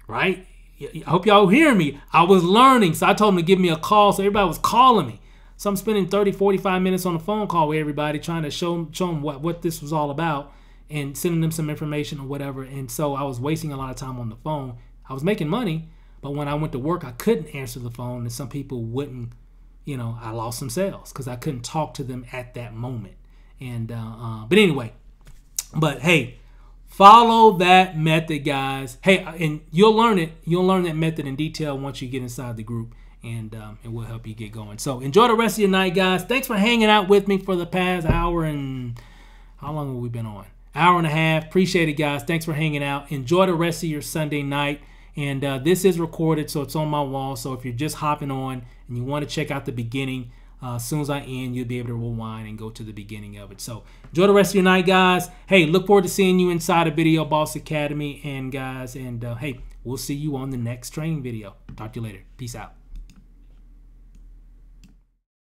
right? I hope y'all hear me. I was learning, so I told them to give me a call, so everybody was calling me. So I'm spending 30, 45 minutes on a phone call with everybody, trying to show them what this was all about, and sending them some information or whatever. And so I was wasting a lot of time on the phone. I was making money, but when I went to work, I couldn't answer the phone, and some people wouldn't, I lost some sales because I couldn't talk to them at that moment. And but anyway, but hey, follow that method, guys. Hey, and you'll learn it. You'll learn that method in detail once you get inside the group, and we'll help you get going. So enjoy the rest of your night, guys. Thanks for hanging out with me for the past hour and how long have we been on? Hour and a half. Appreciate it, guys. Thanks for hanging out. Enjoy the rest of your Sunday night. And this is recorded, so it's on my wall. So if you're just hopping on and you want to check out the beginning, as soon as I end, you'll be able to rewind and go to the beginning of it. So enjoy the rest of your night, guys. Hey, look forward to seeing you inside of Video Boss Academy. And guys, hey, we'll see you on the next training video. Talk to you later. Peace out.